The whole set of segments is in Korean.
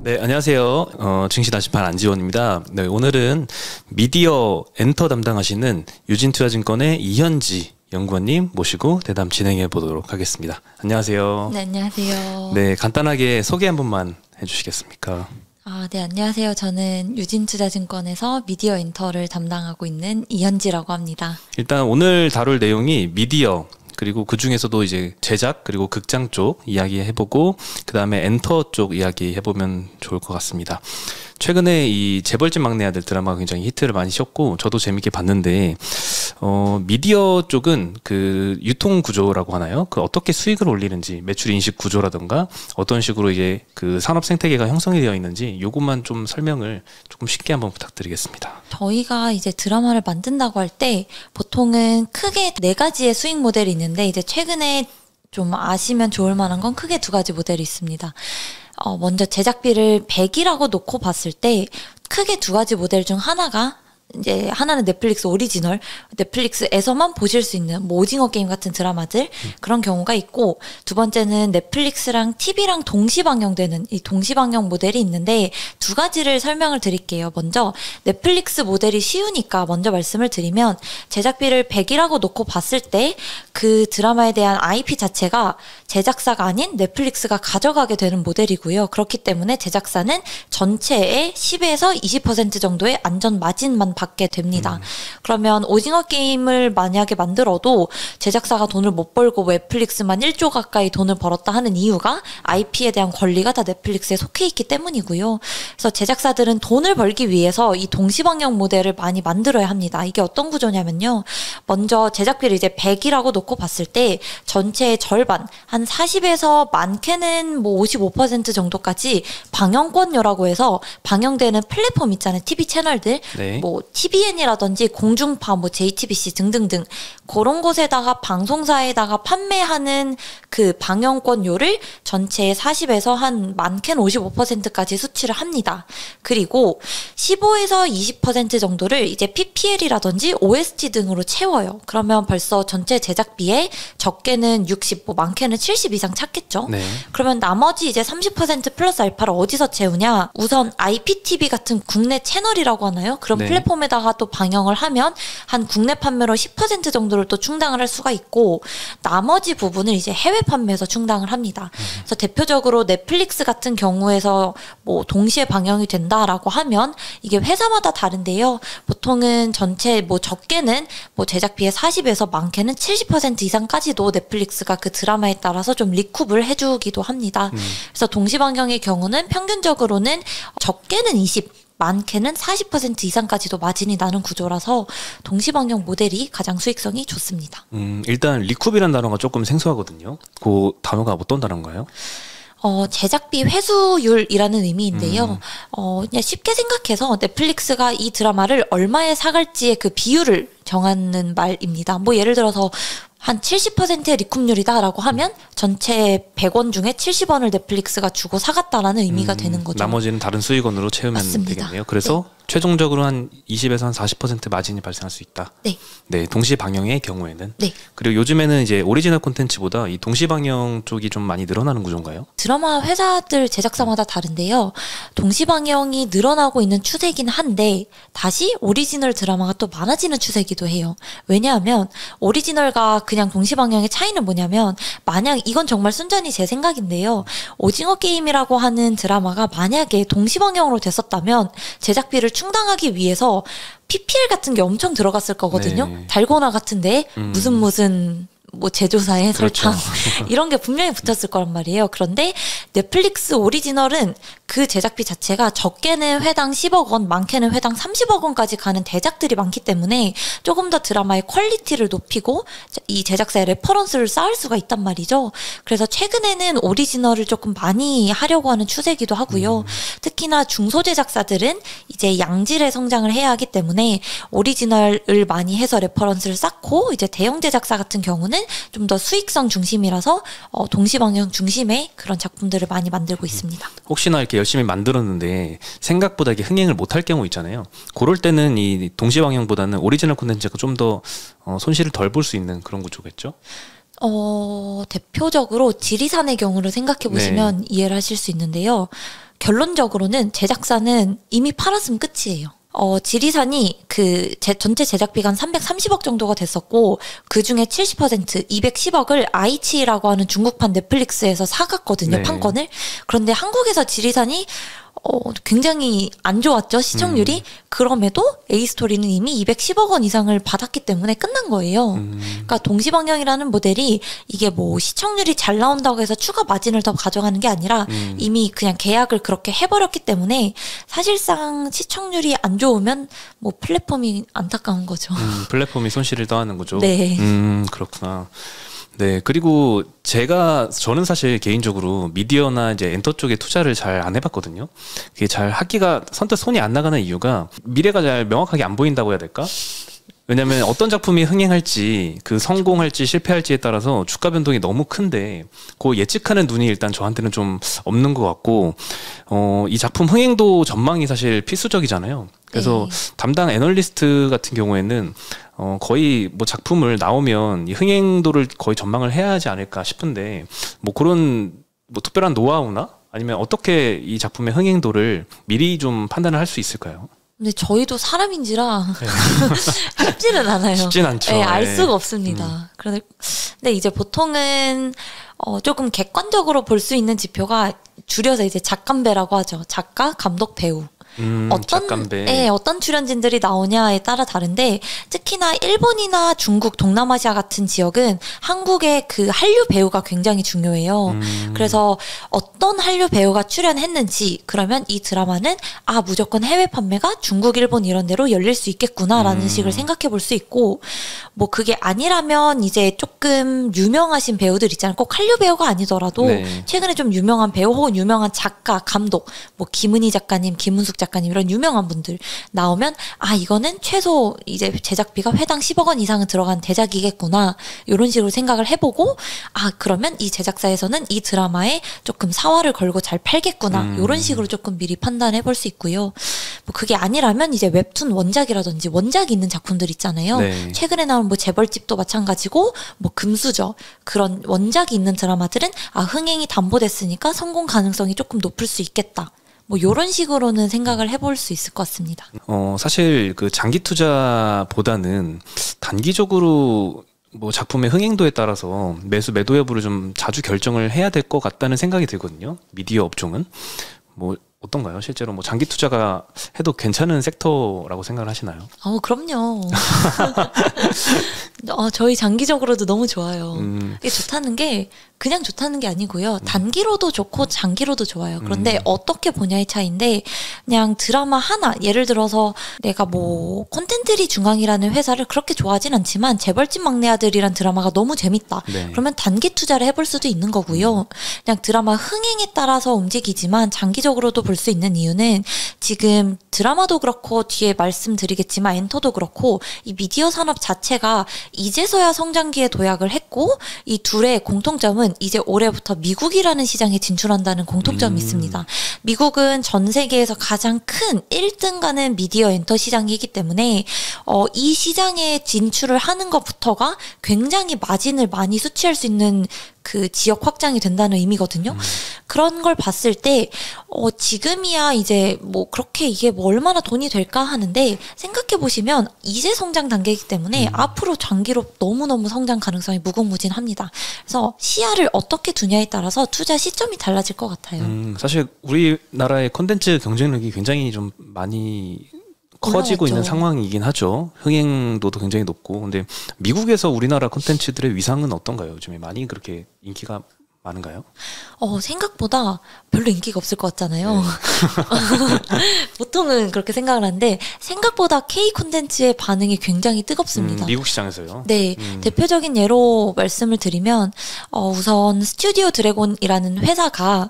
네, 안녕하세요. 증시나시판 안지원입니다. 네, 오늘은 미디어 엔터 담당하시는 유진투자증권의 이현지 연구원님 모시고 대담 진행해 보도록 하겠습니다. 안녕하세요. 네, 안녕하세요. 네, 간단하게 소개 한 번만 해주시겠습니까? 네, 안녕하세요. 저는 유진투자증권에서 미디어 엔터를 담당하고 있는 이현지라고 합니다. 일단 오늘 다룰 내용이 미디어, 그리고 그 중에서도 이제 제작 그리고 극장 쪽 이야기 해보고 그 다음에 엔터 쪽 이야기 해보면 좋을 것 같습니다. 최근에 이 재벌집 막내 아들 드라마가 굉장히 히트를 많이 셨고 저도 재밌게 봤는데 미디어 쪽은 그 유통 구조라고 하나요? 그 어떻게 수익을 올리는지 매출 인식 구조라든가 어떤 식으로 이제 그 산업 생태계가 형성이 되어 있는지 요것만 좀 설명을 조금 쉽게 한번 부탁드리겠습니다. 저희가 이제 드라마를 만든다고 할 때 보통은 크게 4가지의 수익 모델이 있는데 이제 최근에 좀 아시면 좋을 만한 건 크게 2가지 모델이 있습니다. 먼저 제작비를 100이라고 놓고 봤을 때 크게 2가지 모델 중 하나가 이제 하나는 넷플릭스 오리지널, 넷플릭스에서만 보실 수 있는 뭐 오징어 게임 같은 드라마들 그런 경우가 있고, 두 번째는 넷플릭스랑 TV랑 동시 방영되는 이 동시 방영 모델이 있는데 2가지를 설명을 드릴게요. 먼저 넷플릭스 모델이 쉬우니까 먼저 말씀을 드리면 제작비를 100이라고 놓고 봤을 때 그 드라마에 대한 IP 자체가 제작사가 아닌 넷플릭스가 가져가게 되는 모델이고요. 그렇기 때문에 제작사는 전체의 10에서 20% 정도의 안전 마진만 받게 됩니다. 그러면 오징어 게임을 만약에 만들어도 제작사가 돈을 못 벌고 넷플릭스만 1조 가까이 돈을 벌었다 하는 이유가 IP에 대한 권리가 다 넷플릭스에 속해 있기 때문이고요. 그래서 제작사들은 돈을 벌기 위해서 이 동시방영 모델을 많이 만들어야 합니다. 이게 어떤 구조냐면요. 먼저 제작비를 이제 100이라고 놓고 봤을 때 전체의 절반, 한 40에서 많게는 뭐 55% 정도까지 방영권료라고 해서 방영되는 플랫폼 있잖아요. TV 채널들. 네. 뭐 TVN이라든지 공중파, 뭐 JTBC 등등등 그런 곳에다가 방송사에다가 판매하는 그 방영권료를 전체의 40에서 한 많게는 55%까지 수치를 합니다. 그리고 15에서 20% 정도를 이제 PPL이라든지 OST 등으로 채워요. 그러면 벌써 전체 제작비에 적게는 60, 뭐 많게는 70 이상 찾겠죠. 네. 그러면 나머지 이제 30% 플러스 알파를 어디서 채우냐? 우선 IPTV 같은 국내 채널이라고 하나요? 그런 네. 플랫폼에다가 또 방영을 하면 한 국내 판매로 10% 정도를 또 충당을 할 수가 있고, 나머지 부분을 이제 해외 판매에서 충당을 합니다. 그래서 대표적으로 넷플릭스 같은 경우에서 뭐 동시에 방영이 된다라고 하면 이게 회사마다 다른데요. 보통은 전체 뭐 적게는 뭐 제작비의 40에서 많게는 70% 이상까지도 넷플릭스가 그 드라마에 따라서 좀 리쿱을 해주기도 합니다. 그래서 동시 방영의 경우는 평균적으로는 적게는 20, 많게는 40% 이상까지도 마진이 나는 구조라서 동시방영 모델이 가장 수익성이 좋습니다. 일단 리쿱이라는 단어가 조금 생소하거든요. 그 단어가 어떤 단어인가요? 제작비 회수율이라는 의미인데요. 그냥 쉽게 생각해서 넷플릭스가 이 드라마를 얼마에 사갈지의 그 비율을 정하는 말입니다. 뭐 예를 들어서 한 70%의 리쿱률이다라고 하면 전체 100원 중에 70원을 넷플릭스가 주고 사갔다라는 의미가 되는 거죠. 나머지는 다른 수익원으로 채우면 맞습니다. 되겠네요. 그래서 네. 최종적으로 한 20에서 한 40% 마진이 발생할 수 있다. 네. 네, 동시 방영의 경우에는. 네. 그리고 요즘에는 이제 오리지널 콘텐츠보다 이 동시 방영 쪽이 좀 많이 늘어나는 구조인가요? 드라마 회사들 제작사마다 다른데요. 동시 방영이 늘어나고 있는 추세긴 한데 다시 오리지널 드라마가 또 많아지는 추세기도 해요. 왜냐하면 오리지널과 그냥 동시 방영의 차이는 뭐냐면, 만약 이건 정말 순전히 제 생각인데요. 오징어 게임이라고 하는 드라마가 만약에 동시 방영으로 됐었다면 제작비를 충당하기 위해서 PPL 같은 게 엄청 들어갔을 거거든요. 네. 달고나 같은데 무슨 뭐 제조사에 그렇죠. 설탕 이런 게 분명히 붙었을 거란 말이에요. 그런데 넷플릭스 오리지널은 그 제작비 자체가 적게는 회당 10억 원, 많게는 회당 30억 원까지 가는 대작들이 많기 때문에 조금 더 드라마의 퀄리티를 높이고 이 제작사의 레퍼런스를 쌓을 수가 있단 말이죠. 그래서 최근에는 오리지널을 조금 많이 하려고 하는 추세기도 하고요. 특히나 중소 제작사들은 이제 양질의 성장을 해야 하기 때문에 오리지널을 많이 해서 레퍼런스를 쌓고, 이제 대형 제작사 같은 경우는 좀 더 수익성 중심이라서 동시 방영 중심의 그런 작품들을 많이 만들고 있습니다. 혹시나 이렇게 열심히 만들었는데 생각보다 이게 흥행을 못할 경우 있잖아요. 그럴 때는 이 동시 방영보다는 오리지널 콘텐츠가 좀 더 손실을 덜 볼 수 있는 그런 구조겠죠? 대표적으로 지리산의 경우를 생각해 보시면 이해를 하실 수 있는데요. 결론적으로는 제작사는 이미 팔았으면 끝이에요. 지리산이 전체 제작비가 한 330억 정도가 됐었고, 그 중에 70%, 210억을 아이치라고 하는 중국판 넷플릭스에서 사갔거든요, 네. 판권을. 그런데 한국에서 지리산이 굉장히 안 좋았죠, 시청률이. 그럼에도 A스토리는 이미 210억 원 이상을 받았기 때문에 끝난 거예요. 그러니까 동시방영이라는 모델이 이게 뭐 시청률이 잘 나온다고 해서 추가 마진을 더 가져가는 게 아니라 이미 그냥 계약을 그렇게 해버렸기 때문에 사실상 시청률이 안 좋으면 뭐 플랫폼이 안타까운 거죠. 플랫폼이 손실을 떠하는 거죠. 네. 그렇구나. 네, 그리고 저는 사실 개인적으로 미디어나 이제 엔터 쪽에 투자를 잘 안 해봤거든요. 그게 잘 하기가 선뜻 손이 안 나가는 이유가 미래가 잘 명확하게 안 보인다고 해야 될까? 왜냐면 어떤 작품이 흥행할지, 성공할지 실패할지에 따라서 주가 변동이 너무 큰데, 그 예측하는 눈이 일단 저한테는 좀 없는 것 같고, 이 작품 흥행도 전망이 사실 필수적이잖아요. 그래서 담당 애널리스트 같은 경우에는 거의 뭐 작품을 나오면 이 흥행도를 거의 전망을 해야 하지 않을까 싶은데, 뭐 그런 뭐 특별한 노하우나 아니면 어떻게 이 작품의 흥행도를 미리 좀 판단을 할 수 있을까요? 근데 저희도 사람인지라 쉽지는 않아요. 쉽진 않죠. 네, 알 수가 없습니다. 근데 이제 보통은 조금 객관적으로 볼 수 있는 지표가 줄여서 이제 작감배라고 하죠. 작가, 감독, 배우. 어떤 출연진들이 나오냐에 따라 다른데, 특히나 일본이나 중국, 동남아시아 같은 지역은 한국의 그 한류 배우가 굉장히 중요해요. 그래서 어떤 한류 배우가 출연했는지, 그러면 이 드라마는 무조건 해외 판매가 중국, 일본 이런 데로 열릴 수 있겠구나라는 식을 생각해 볼 수 있고, 뭐 그게 아니라면 이제 조금 유명하신 배우들 있잖아요. 꼭 한류 배우가 아니더라도 최근에 좀 유명한 배우 혹은 유명한 작가, 감독, 뭐 김은희 작가님, 김은숙 작가님 이런 유명한 분들 나오면 이거는 최소 이제 제작비가 회당 10억 원 이상은 들어간 대작이겠구나, 이런 식으로 생각을 해보고, 그러면 이 제작사에서는 이 드라마에 조금 사활을 걸고 잘 팔겠구나, 이런 식으로 조금 미리 판단해 볼 수 있고요. 뭐 그게 아니라면 이제 웹툰 원작이라든지 원작이 있는 작품들 있잖아요. 최근에 나온 뭐 재벌집도 마찬가지고, 뭐 금수저, 그런 원작이 있는 드라마들은 흥행이 담보됐으니까 성공 가능성이 조금 높을 수 있겠다, 뭐 요런 식으로는 생각을 해볼 수 있을 것 같습니다. 사실 그 장기 투자보다는 단기적으로 뭐 작품의 흥행도에 따라서 매도 여부를 좀 자주 결정을 해야 될 것 같다는 생각이 들거든요. 미디어 업종은. 뭐 어떤가요? 실제로 뭐 장기 투자가 해도 괜찮은 섹터라고 생각을 하시나요? 그럼요. 저희 장기적으로도 너무 좋아요. 이게 좋다는 게 그냥 좋다는 게 아니고요. 단기로도 좋고 장기로도 좋아요. 그런데 어떻게 보냐의 차이인데, 그냥 드라마 하나, 예를 들어서 내가 뭐 콘텐츠리 중앙이라는 회사를 그렇게 좋아하진 않지만 재벌집 막내 아들이란 드라마가 너무 재밌다. 그러면 단기 투자를 해볼 수도 있는 거고요. 그냥 드라마 흥행에 따라서 움직이지만 장기적으로도 볼 수 있는 이유는, 지금 드라마도 그렇고 뒤에 말씀드리겠지만 엔터도 그렇고 이 미디어 산업 자체가 이제서야 성장기에 도약을 했고, 이 둘의 공통점은 이제 올해부터 미국이라는 시장에 진출한다는 공통점이 있습니다. 미국은 전 세계에서 가장 큰 1등 가는 미디어 엔터 시장이기 때문에 이 시장에 진출을 하는 것부터가 굉장히 마진을 많이 수취할 수 있는 그 지역 확장이 된다는 의미거든요. 그런 걸 봤을 때 지금이야 이제 뭐 그렇게 이게 뭐 얼마나 돈이 될까 하는데, 생각해 보시면 이제 성장 단계이기 때문에 앞으로 장기로 너무너무 성장 가능성이 무궁무진합니다. 그래서 시야를 어떻게 두냐에 따라서 투자 시점이 달라질 것 같아요. 사실 우리나라의 콘텐츠 경쟁력이 굉장히 좀 많이 커지고 있는 상황이긴 하죠. 흥행도도 굉장히 높고. 근데 미국에서 우리나라 콘텐츠들의 위상은 어떤가요? 요즘에 많이 그렇게 인기가 많은가요? 생각보다 별로 인기가 없을 것 같잖아요. 보통은 그렇게 생각을 하는데, 생각보다 K 콘텐츠의 반응이 굉장히 뜨겁습니다. 미국 시장에서요? 네. 대표적인 예로 말씀을 드리면, 우선 스튜디오 드래곤이라는 회사가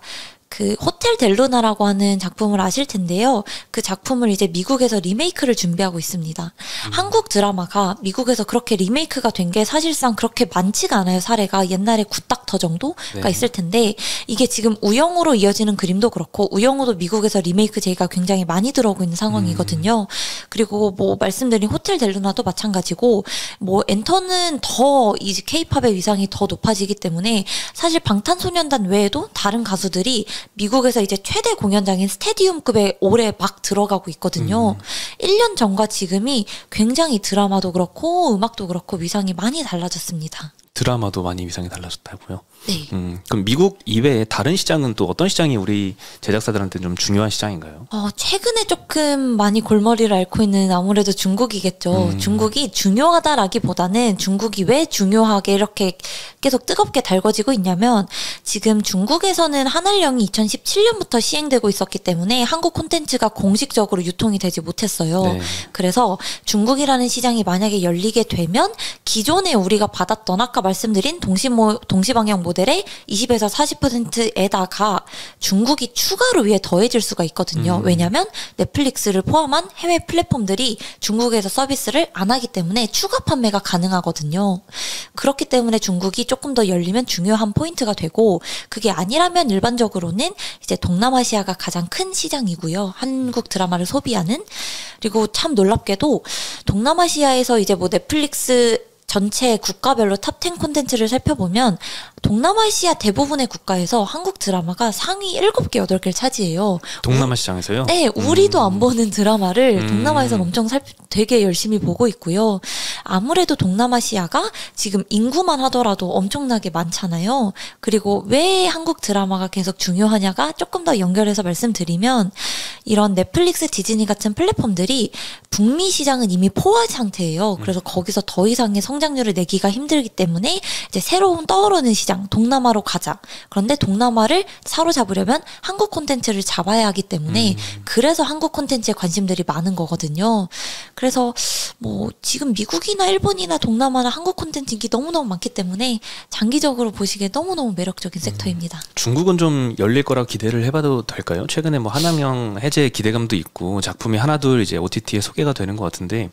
그 호텔 델루나라고 하는 작품을 아실 텐데요. 그 작품을 이제 미국에서 리메이크를 준비하고 있습니다. 한국 드라마가 미국에서 그렇게 리메이크가 된 게 사실상 그렇게 많지가 않아요. 사례가 옛날에 굿닥터 정도가 있을 텐데, 이게 지금 우영우로 이어지는 그림도 그렇고, 우영우도 미국에서 리메이크 제의가 굉장히 많이 들어오고 있는 상황이거든요. 그리고 뭐 말씀드린 호텔 델루나도 마찬가지고, 뭐 엔터는 더 이제 K-팝의 위상이 더 높아지기 때문에 사실 방탄소년단 외에도 다른 가수들이 미국에서 이제 최대 공연장인 스테디움급에 올해 막 들어가고 있거든요. 1년 전과 지금이 굉장히 드라마도 그렇고 음악도 그렇고 위상이 많이 달라졌습니다. 드라마도 많이 위상이 달라졌다고요? 네. 그럼 미국 이외에 다른 시장은 또 어떤 시장이 우리 제작사들한테 좀 중요한 시장인가요? 최근에 조금 많이 골머리를 앓고 있는 아무래도 중국이겠죠. 중국이 중요하다라기보다는 중국이 왜 중요하게 이렇게 계속 뜨겁게 달궈지고 있냐면 지금 중국에서는 한알령이 2017년부터 시행되고 있었기 때문에 한국 콘텐츠가 공식적으로 유통이 되지 못했어요. 네. 그래서 중국이라는 시장이 만약에 열리게 되면 기존에 우리가 받았던 아까 말씀드린 동시방영 모델의 20에서 40%에다가 중국이 추가로 위에 더해질 수가 있거든요. 왜냐하면 넷플릭스를 포함한 해외 플랫폼들이 중국에서 서비스를 안 하기 때문에 추가 판매가 가능하거든요. 그렇기 때문에 중국이 조금 더 열리면 중요한 포인트가 되고 그게 아니라면 일반적으로는 이제 동남아시아가 가장 큰 시장이고요. 한국 드라마를 소비하는. 그리고 참 놀랍게도 동남아시아에서 이제 뭐 넷플릭스 전체 국가별로 탑10 콘텐츠를 살펴보면 동남아시아 대부분의 국가에서 한국 드라마가 상위 7개, 8개를 차지해요. 동남아 시장에서요? 네, 우리도 안 보는 드라마를 동남아에서는 엄청 되게 열심히 보고 있고요. 아무래도 동남아시아가 지금 인구만 하더라도 엄청나게 많잖아요. 그리고 왜 한국 드라마가 계속 중요하냐가 조금 더 연결해서 말씀드리면 이런 넷플릭스, 디즈니 같은 플랫폼들이 북미 시장은 이미 포화 상태예요. 그래서 거기서 더 이상의 성장률을 내기가 힘들기 때문에 이제 새로운 떠오르는 시장 동남아로 가자. 그런데 동남아를 사로잡으려면 한국 콘텐츠를 잡아야 하기 때문에 그래서 한국 콘텐츠에 관심들이 많은 거거든요. 그래서 뭐 지금 미국이나 일본이나 동남아나 한국 콘텐츠 인기 너무너무 많기 때문에 장기적으로 보시기에 너무너무 매력적인 섹터입니다. 중국은 좀 열릴 거라 기대를 해봐도 될까요? 최근에 뭐 한항영 해제 기대감도 있고 작품이 하나둘 이제 OTT에 소개가 되는 것 같은데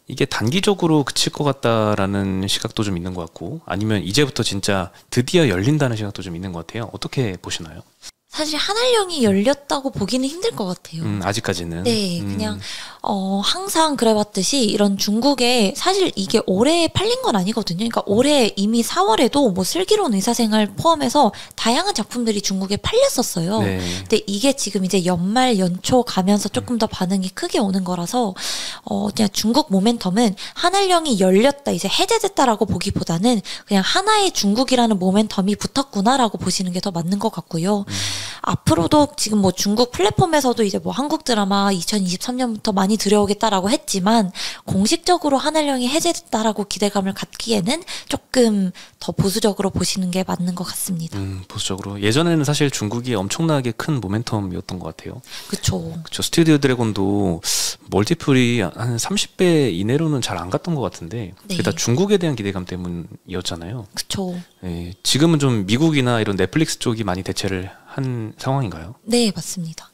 이게 단기적으로 그칠 것 같다라는 시각도 좀 있는 것 같고 아니면 이제부터 진짜 드디어 열린다는 시각도 좀 있는 것 같아요. 어떻게 보시나요? 사실 한알령이 열렸다고 보기는 힘들 것 같아요. 아직까지는. 네, 그냥 항상 그래왔듯이 이런 중국에 사실 이게 올해 팔린 건 아니거든요. 그러니까 올해 이미 4월에도 뭐 슬기로운 의사생활 포함해서 다양한 작품들이 중국에 팔렸었어요. 네. 근데 이게 지금 이제 연말 연초 가면서 조금 더 반응이 크게 오는 거라서 그냥 중국 모멘텀은 한알령이 열렸다 이제 해제됐다라고 보기보다는 그냥 하나의 중국이라는 모멘텀이 붙었구나라고 보시는 게 더 맞는 것 같고요. 앞으로도 지금 뭐 중국 플랫폼에서도 이제 뭐 한국 드라마 2023년부터 많이 들여오겠다라고 했지만 공식적으로 한알령이 해제됐다라고 기대감을 갖기에는 조금 더 보수적으로 보시는 게 맞는 것 같습니다. 보수적으로. 예전에는 사실 중국이 엄청나게 큰 모멘텀이었던 것 같아요. 그렇죠. 스튜디오 드래곤도 멀티플이 한 30배 이내로는 잘 안 갔던 것 같은데 네. 그게 다 중국에 대한 기대감 때문이었잖아요. 그렇죠. 네, 지금은 좀 미국이나 이런 넷플릭스 쪽이 많이 대체를 한 상황인가요? 네, 맞습니다.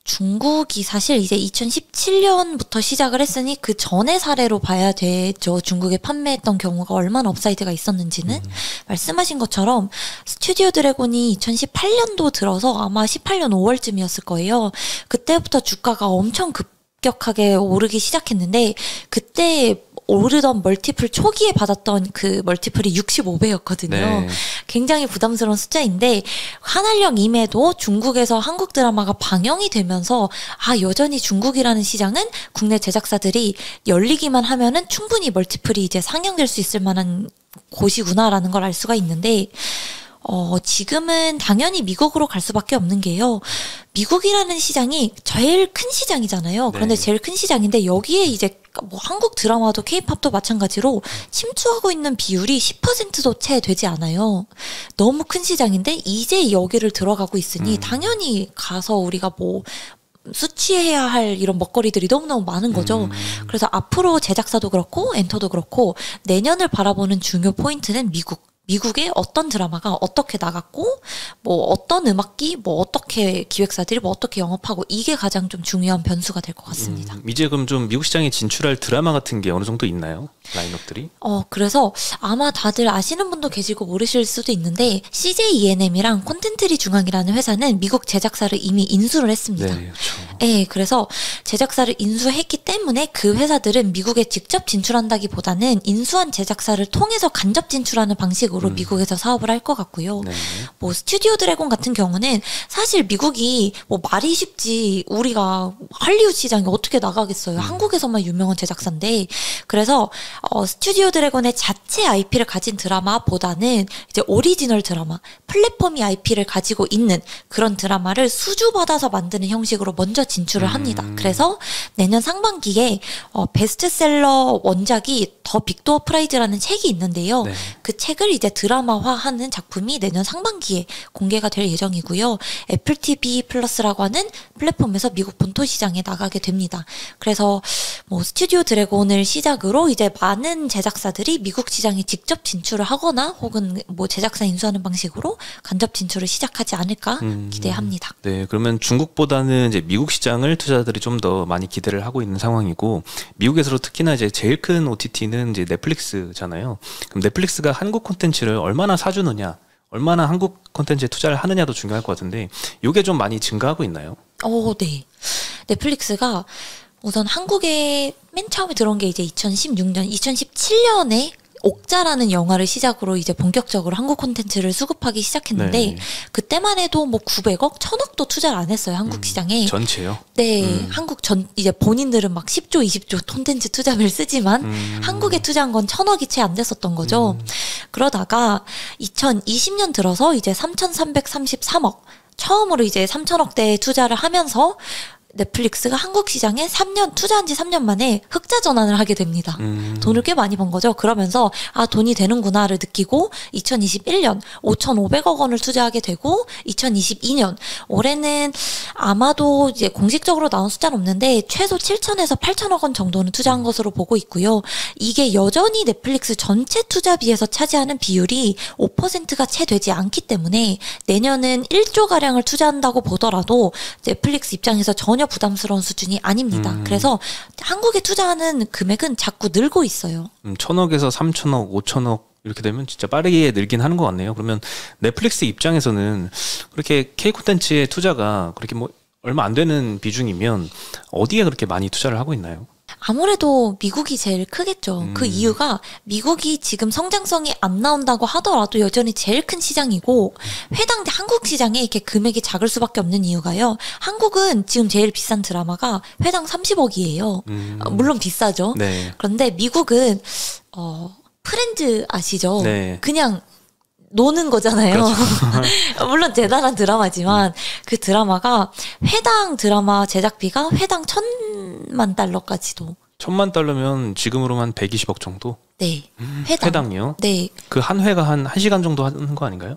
중국이 사실 이제 2017년부터 시작을 했으니 그 전의 사례로 봐야 되죠. 중국에 판매했던 경우가 얼마나 업사이드가 있었는지는. 말씀하신 것처럼 스튜디오 드래곤이 2018년도 들어서 아마 18년 5월쯤이었을 거예요. 그때부터 주가가 엄청 급격하게 오르기 시작했는데 그때 오르던 멀티플 초기에 받았던 그 멀티플이 65배였거든요. 네. 굉장히 부담스러운 숫자인데 한알령 임에도 중국에서 한국 드라마가 방영이 되면서 여전히 중국이라는 시장은 국내 제작사들이 열리기만 하면은 충분히 멀티플이 이제 상영될 수 있을 만한 곳이구나라는 걸 알 수가 있는데 지금은 당연히 미국으로 갈 수밖에 없는 게요. 미국이라는 시장이 제일 큰 시장이잖아요. 그런데 네. 제일 큰 시장인데 여기에 이제 뭐 한국 드라마도 케이팝도 마찬가지로 침투하고 있는 비율이 10%도 채 되지 않아요. 너무 큰 시장인데 이제 여기를 들어가고 있으니 당연히 가서 우리가 뭐 수치해야 할 이런 먹거리들이 너무너무 많은 거죠. 그래서 앞으로 제작사도 그렇고 엔터도 그렇고 내년을 바라보는 중요 포인트는 미국의 어떤 드라마가 어떻게 나갔고 뭐 어떤 음악기 뭐 어떻게 기획사들이 뭐 어떻게 영업하고 이게 가장 좀 중요한 변수가 될 것 같습니다. 이제 그럼 좀 미국 시장에 진출할 드라마 같은 게 어느 정도 있나요? 라인업들이? 그래서 아마 다들 아시는 분도 계시고 모르실 수도 있는데 CJ E&M이랑 콘텐트리 중앙이라는 회사는 미국 제작사를 이미 인수를 했습니다. 네, 그렇죠. 네, 그래서 제작사를 인수했기 때문에 그 회사들은 미국에 직접 진출한다기보다는 인수한 제작사를 통해서 간접 진출하는 방식으로 미국에서 사업을 할 것 같고요. 네. 뭐 스튜디오 드래곤 같은 경우는 사실 미국이 뭐 말이 쉽지 우리가 할리우드 시장에 어떻게 나가겠어요. 한국에서만 유명한 제작사인데 그래서 스튜디오 드래곤의 자체 IP를 가진 드라마보다는 이제 오리지널 드라마, 플랫폼이 IP를 가지고 있는 그런 드라마를 수주받아서 만드는 형식으로 먼저 진출을 합니다. 그래서 내년 상반기에 베스트셀러 원작이 더 빅도어 프라이즈라는 책이 있는데요. 네. 그 책을 이제 드라마화하는 작품이 내년 상반기에 공개가 될 예정이고요. 애플 TV 플러스라고 하는 플랫폼에서 미국 본토 시장에 나가게 됩니다. 그래서 뭐 스튜디오 드래곤을 시작으로 이제 많은 제작사들이 미국 시장에 직접 진출을 하거나 혹은 뭐 제작사 인수하는 방식으로 간접 진출을 시작하지 않을까 기대합니다. 네, 그러면 중국보다는 이제 미국 시장을 투자자들이 좀 더 많이 기대를 하고 있는 상황이고 미국에서도 특히나 이제 제일 큰 OTT는 이제 넷플릭스잖아요. 그럼 넷플릭스가 한국 콘텐츠를 얼마나 사주느냐, 얼마나 한국 콘텐츠에 투자를 하느냐도 중요할 것 같은데 이게 좀 많이 증가하고 있나요? 네. 넷플릭스가 우선 한국에 맨 처음에 들어온 게 이제 2016년, 2017년에 옥자라는 영화를 시작으로 이제 본격적으로 한국 콘텐츠를 수급하기 시작했는데 네. 그때만 해도 뭐 900억, 1000억도 투자를 안 했어요. 한국 시장에. 전체요? 네. 한국 이제 본인들은 막 10조, 20조 콘텐츠 투자비를 쓰지만 한국에 투자한 건 1000억이 채 안 됐었던 거죠. 그러다가 2020년 들어서 이제 3333억 처음으로 이제 3000억대 투자를 하면서 넷플릭스가 한국 시장에 투자한 지 3년 만에 흑자 전환을 하게 됩니다. 돈을 꽤 많이 번 거죠. 그러면서 돈이 되는구나를 느끼고 2021년 5,500억 원을 투자하게 되고 2022년 올해는 아마도 이제 공식적으로 나온 숫자는 없는데 최소 7천에서 8천억 원 정도는 투자한 것으로 보고 있고요. 이게 여전히 넷플릭스 전체 투자비에서 차지하는 비율이 5%가 채 되지 않기 때문에 내년은 1조 가량을 투자한다고 보더라도 넷플릭스 입장에서 전혀 부담스러운 수준이 아닙니다. 그래서 한국에 투자하는 금액은 자꾸 늘고 있어요. 1,000억에서 3,000억, 5,000억 이렇게 되면 진짜 빠르게 늘긴 하는 것 같네요. 그러면 넷플릭스 입장에서는 그렇게 K 콘텐츠의 투자가 그렇게 뭐 얼마 안 되는 비중이면 어디에 그렇게 많이 투자를 하고 있나요? 아무래도 미국이 제일 크겠죠. 그 이유가 미국이 지금 성장성이 안 나온다고 하더라도 여전히 제일 큰 시장이고 회당 한국 시장에 이렇게 금액이 작을 수밖에 없는 이유가요. 한국은 지금 제일 비싼 드라마가 회당 30억이에요. 물론 비싸죠. 네. 그런데 미국은 프렌즈 아시죠? 네. 그냥 노는 거잖아요. 그렇죠. 물론 대단한 드라마지만 그 드라마가 회당 드라마 제작비가 회당 1,000만 달러까지도. 1,000만 달러면 지금으로 한 120억 정도? 네. 회당이요? 네. 그 한 회가 한 1시간 정도 하는 거 아닌가요?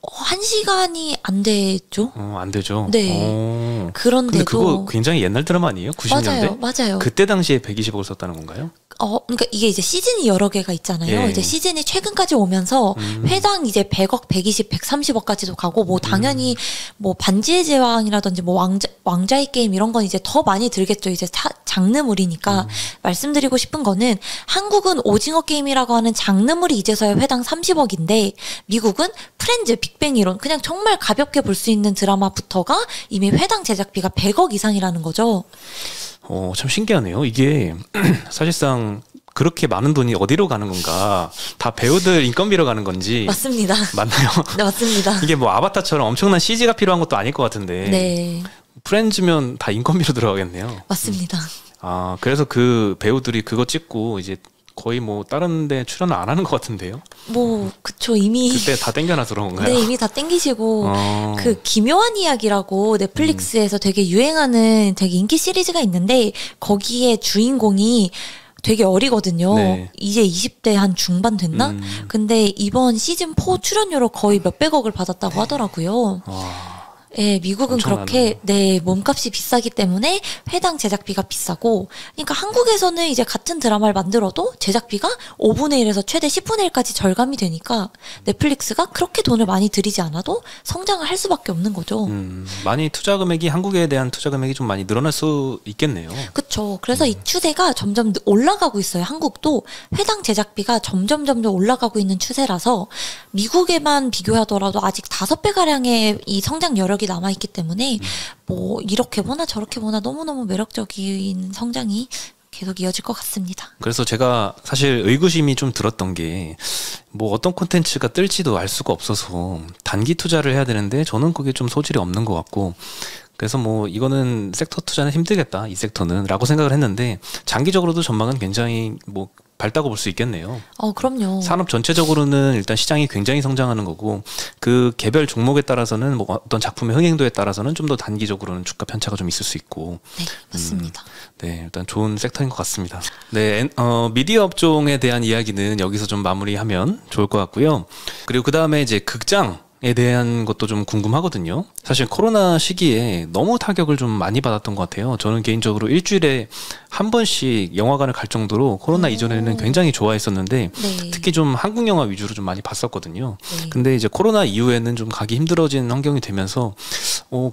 1시간이 안 되죠? 안 되죠. 네. 그런데도. 근데 그거 굉장히 옛날 드라마 아니에요? 90년대? 맞아요. 그때 당시에 120억을 썼다는 건가요? 그러니까 이게 이제 시즌이 여러 개가 있잖아요. 예. 이제 시즌이 최근까지 오면서 회당 이제 100억, 120, 130억까지도 가고 뭐 당연히 뭐 반지의 제왕이라든지 뭐 왕자의 게임 이런 건 이제 더 많이 들겠죠. 이제 장르물이니까 말씀드리고 싶은 거는 한국은 오징어 게임이라고 하는 장르물이 이제서야 회당 30억인데 미국은 프렌즈, 빅뱅 이론 그냥 정말 가볍게 볼 수 있는 드라마부터가 이미 회당 제작비가 100억 이상이라는 거죠. 참 신기하네요. 이게 사실상 그렇게 많은 돈이 어디로 가는 건가? 다 배우들 인건비로 가는 건지. 맞습니다. 맞나요? 네, 맞습니다. 이게 뭐 아바타처럼 엄청난 CG가 필요한 것도 아닐 것 같은데. 네. 프렌즈면 다 인건비로 들어가겠네요. 맞습니다. 그래서 그 배우들이 그거 찍고 이제 거의 뭐 다른 데 출연을 안 하는 것 같은데요? 뭐 그쵸 이미 그때 다 땡겨놔 들어온 건가요? 네, 이미 다 땡기시고 그 기묘한 이야기라고 넷플릭스에서 되게 유행하는 되게 인기 시리즈가 있는데 거기에 주인공이 되게 어리거든요. 네. 이제 20대 한 중반 됐나? 근데 이번 시즌 4 출연료로 거의 몇백억을 받았다고 하더라고요. 예, 미국은 엄청나네요. 그렇게 네, 몸값이 비싸기 때문에 회당 제작비가 비싸고, 그러니까 한국에서는 이제 같은 드라마를 만들어도 제작비가 5분의 1에서 최대 10분의 1까지 절감이 되니까 넷플릭스가 그렇게 돈을 많이 들이지 않아도 성장을 할 수밖에 없는 거죠. 많이 투자 금액이 한국에 대한 투자 금액이 좀 많이 늘어날 수 있겠네요. 그쵸. 그래서 이 추세가 점점 올라가고 있어요. 한국도 회당 제작비가 점점 올라가고 있는 추세라서 미국에만 비교하더라도 아직 5배가량의 이 성장 여력이 남아있기 때문에 뭐 이렇게 보나 저렇게 보나 너무너무 매력적인 성장이 계속 이어질 것 같습니다. 그래서 제가 사실 의구심이 좀 들었던 게 뭐 어떤 콘텐츠가 뜰지도 알 수가 없어서 단기 투자를 해야 되는데 저는 그게 좀 소질이 없는 것 같고, 그래서 뭐 이거는 섹터 투자는 힘들겠다, 이 섹터는 라고 생각을 했는데 장기적으로도 전망은 굉장히 뭐 밝다고 볼 수 있겠네요. 그럼요. 산업 전체적으로는 일단 시장이 굉장히 성장하는 거고, 그 개별 종목에 따라서는 뭐 어떤 작품의 흥행도에 따라서는 좀 더 단기적으로는 주가 편차가 좀 있을 수 있고. 네, 맞습니다. 네, 일단 좋은 섹터인 것 같습니다. 네, 미디어 업종에 대한 이야기는 여기서 좀 마무리하면 좋을 것 같고요. 그리고 그 다음에 이제 극장에 대한 것도 좀 궁금하거든요. 사실 코로나 시기에 너무 타격을 좀 많이 받았던 것 같아요. 저는 개인적으로 일주일에 한 번씩 영화관을 갈 정도로 코로나 이전에는 굉장히 좋아했었는데, 네. 특히 좀 한국 영화 위주로 좀 많이 봤었거든요. 네. 근데 이제 코로나 이후에는 좀 가기 힘들어진 환경이 되면서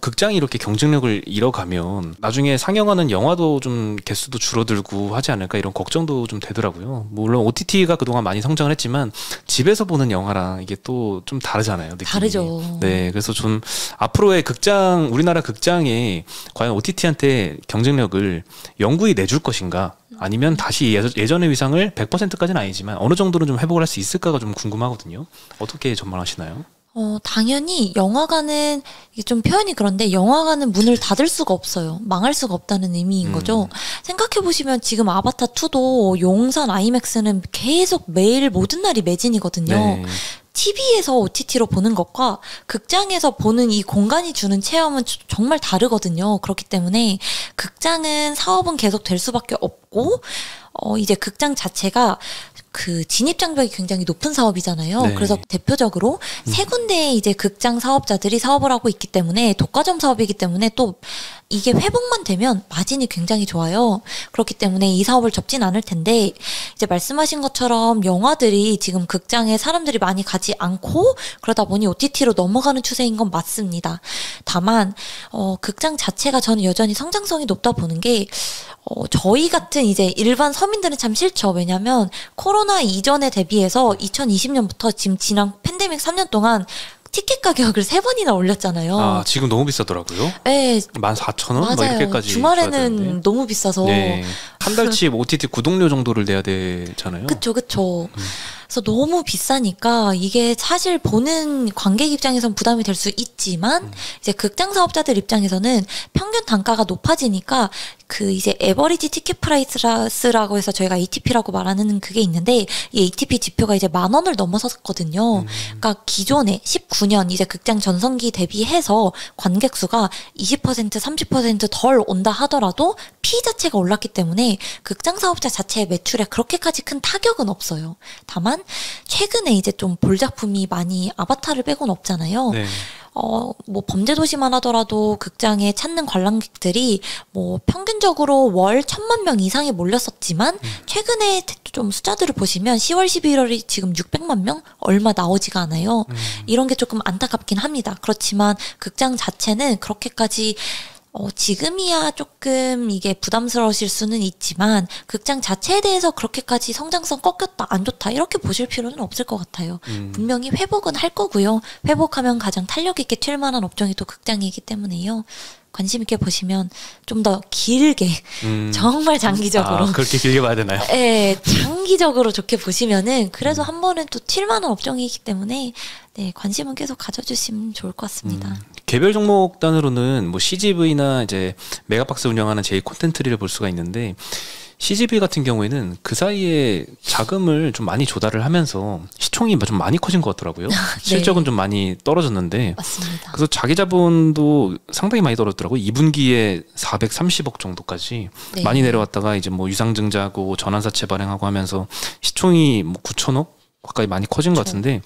극장이 이렇게 경쟁력을 잃어가면 나중에 상영하는 영화도 좀 개수도 줄어들고 하지 않을까, 이런 걱정도 좀 되더라고요. 물론 OTT가 그동안 많이 성장을 했지만 집에서 보는 영화랑 이게 또 좀 다르잖아요, 느낌이. 다르죠. 네, 그래서 좀 앞으로의 극장, 우리나라 극장이 과연 OTT한테 경쟁력을 영구히 내줄 것인가, 아니면 다시 예전의 위상을 100%까지는 아니지만 어느 정도는 좀 회복을 할 수 있을까가 좀 궁금하거든요. 어떻게 전망하시나요? 당연히 영화관은, 이게 좀 표현이 그런데 영화관은 문을 닫을 수가 없어요. 망할 수가 없다는 의미인 거죠. 생각해보시면 지금 아바타2도 용산 아이맥스는 계속 매일 모든 날이 매진이거든요. 네. TV에서 OTT로 보는 것과 극장에서 보는 이 공간이 주는 체험은 정말 다르거든요. 그렇기 때문에 극장은 사업은 계속 될 수밖에 없고, 이제 극장 자체가 그 진입 장벽이 굉장히 높은 사업이잖아요. 네. 그래서 대표적으로 세 군데의 이제 극장 사업자들이 사업을 하고 있기 때문에, 독과점 사업이기 때문에 또 이게 회복만 되면 마진이 굉장히 좋아요. 그렇기 때문에 이 사업을 접진 않을 텐데, 이제 말씀하신 것처럼 영화들이 지금 극장에 사람들이 많이 가지 않고 그러다 보니 OTT로 넘어가는 추세인 건 맞습니다. 다만 극장 자체가 저는 여전히 성장성이 높다 보는 게, 저희 같은 이제 일반 서민들은 참 싫죠. 왜냐면 코로나 이전에 대비해서 2020년부터 지금 지난 팬데믹 3년 동안 티켓 가격을 3번이나 올렸잖아요. 아, 지금 너무 비싸더라고요. 네. 14,000원? 뭐 맞아요. 이렇게까지. 주말에는 너무 비싸서. 네. 한 달치 OTT 구독료 정도를 내야 되잖아요. 그쵸. 그래서 너무 비싸니까 이게 사실 보는 관객 입장에선 부담이 될 수 있지만, 이제 극장 사업자들 입장에서는 평균 단가가 높아지니까 그 이제 에버리지 티켓 프라이스라고 해서 저희가 ATP라고 말하는 그게 있는데, 이 ATP 지표가 이제 10,000원을 넘어섰거든요. 그러니까 기존에 19년 이제 극장 전성기 대비해서 관객 수가 20% 30% 덜 온다 하더라도 피 자체가 올랐기 때문에 극장 사업자 자체의 매출에 그렇게까지 큰 타격은 없어요. 다만 최근에 이제 좀 볼 작품이 많이 아바타를 빼고는 없잖아요. 네. 뭐 범죄도시만 하더라도 극장에 찾는 관람객들이 뭐 평균적으로 월 1,000만 명 이상이 몰렸었지만, 최근에 좀 숫자들을 보시면 10월, 11월이 지금 600만 명? 얼마 나오지가 않아요. 이런 게 조금 안타깝긴 합니다. 그렇지만 극장 자체는 그렇게까지 지금이야 조금 이게 부담스러우실 수는 있지만, 극장 자체에 대해서 그렇게까지 성장성 꺾였다, 안 좋다, 이렇게 보실 필요는 없을 것 같아요. 분명히 회복은 할 거고요. 회복하면 가장 탄력 있게 튈 만한 업종이 또 극장이기 때문에요. 관심 있게 보시면 좀 더 길게, 정말 장기적으로. 그렇게 길게 봐야 되나요? 네, 장기적으로 좋게 보시면은 그래도 한 번은 또 튈 만한 업종이기 때문에, 네, 관심은 계속 가져주시면 좋을 것 같습니다. 개별 종목 단으로는 뭐 CGV나 이제 메가박스 운영하는 제 콘텐츠를 볼 수가 있는데, CGV 같은 경우에는 그 사이에 자금을 좀 많이 조달을 하면서 시총이 좀 많이 커진 것 같더라고요. 네. 실적은 좀 많이 떨어졌는데, 맞습니다. 그래서 자기 자본도 상당히 많이 떨어졌더라고요. 2분기에 430억 정도까지 네. 많이 내려왔다가 이제 뭐 유상증자하고 전환사채 발행하고 하면서 시총이 뭐 9천억 가까이 많이 커진 것 같은데,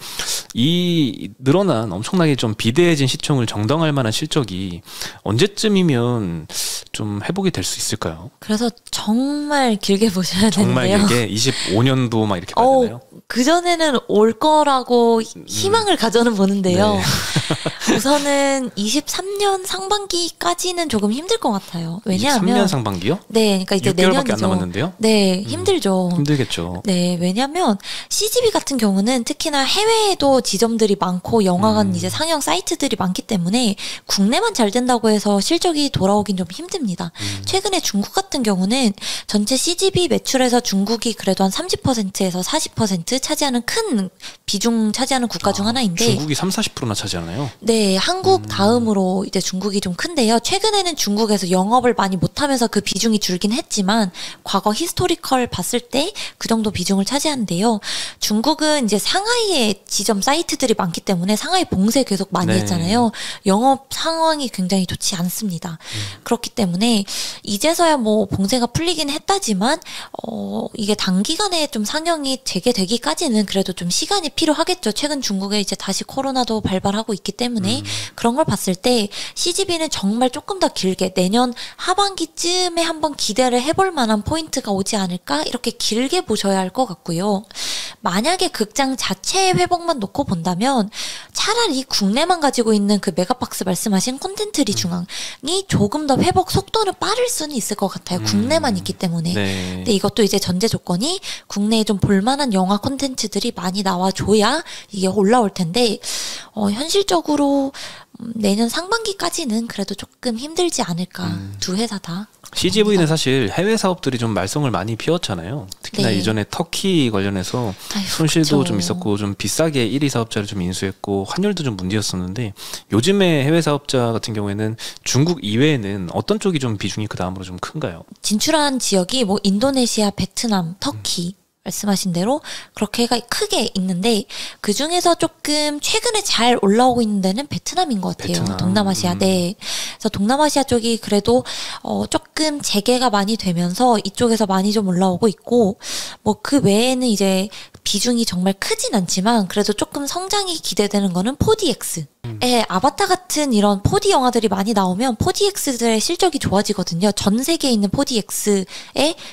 이 늘어난 엄청나게 좀 비대해진 시총을 정당할 만한 실적이 언제쯤이면 좀 회복이 될 수 있을까요? 그래서 정말 길게 보셔야 정말 되는데요. 길게 25년도 막 이렇게 봐야 되나요? 그전에는 올 거라고 희망을 가져는 보는데요. 네. 우선은 23년 상반기까지는 조금 힘들 것 같아요. 왜냐하면 23년 상반기요? 네, 그러니까 이제 6개월밖에 안 내년이죠. 남았는데요? 네, 힘들죠. 힘들겠죠. 네, 왜냐면 CGV 같은 경우는 특히나 해외에도 지점들이 많고 영화관 이제 상영 사이트들이 많기 때문에 국내만 잘 된다고 해서 실적이 돌아오긴 좀 힘듭니다. 최근에 중국 같은 경우는 전체 CGV 매출에서 중국이 그래도 한 30%에서 40% 차지하는 큰 비중 차지하는 국가 중 하나인데 중국이 30-40%나 차지하나요? 네, 한국 다음으로 이제 중국이 좀 큰데요. 최근에는 중국에서 영업을 많이 못하면서 그 비중이 줄긴 했지만 과거 히스토리컬 봤을 때 그 정도 비중을 차지하는데요. 중국은 이제 상하이에 지점 사이트들이 많기 때문에 상하이 봉쇄 계속 많이 네. 했잖아요. 영업 상황이 굉장히 좋지 않습니다. 그렇기 때문에 이제서야 뭐 봉쇄가 풀리긴 했다지만 이게 단기간에 좀 상영이 재개되기까지는 그래도 좀 시간이 필요하겠죠. 최근 중국에 이제 다시 코로나도 발발하고 있기 때문에 그런 걸 봤을 때 CGV는 정말 조금 더 길게 내년 하반기쯤에 한번 기대를 해볼 만한 포인트가 오지 않을까 이렇게 길게 보셔야 할 것 같고요. 만약에 극장 자체의 회복만 놓고 본다면 차라리 국내만 가지고 있는 그 메가박스 말씀하신 콘텐츠리 중앙이 조금 더 회복 속도는 빠를 수는 있을 것 같아요. 국내만 있기 때문에. 네. 근데 이것도 이제 전제 조건이 국내에 좀 볼만한 영화 콘텐츠들이 많이 나와줘야 이게 올라올 텐데 현실적으로 내년 상반기까지는 그래도 조금 힘들지 않을까. 두 회사 다. CGV는 사실 해외 사업들이 좀 말썽을 많이 피웠잖아요. 특히나 네. 예전에 터키 관련해서 아유, 손실도 그쵸. 좀 있었고 좀 비싸게 1위 사업자를 좀 인수했고 환율도 좀 문제였었는데 요즘에 해외 사업자 같은 경우에는 중국 이외에는 어떤 쪽이 좀 비중이 그 다음으로 좀 큰가요? 진출한 지역이 뭐 인도네시아, 베트남, 터키 말씀하신 대로 그렇게가 크게 있는데 그 중에서 조금 최근에 잘 올라오고 있는 데는 베트남인 것 같아요. 베트남. 동남아시아. 네. 그래서 동남아시아 쪽이 그래도 조금 재개가 많이 되면서 이쪽에서 많이 좀 올라오고 있고 뭐 그 외에는 이제 비중이 정말 크진 않지만 그래도 조금 성장이 기대되는 거는 4DX. 예, 아바타 같은 이런 4D 영화들이 많이 나오면 4DX들의 실적이 좋아지거든요. 전 세계에 있는 4DX에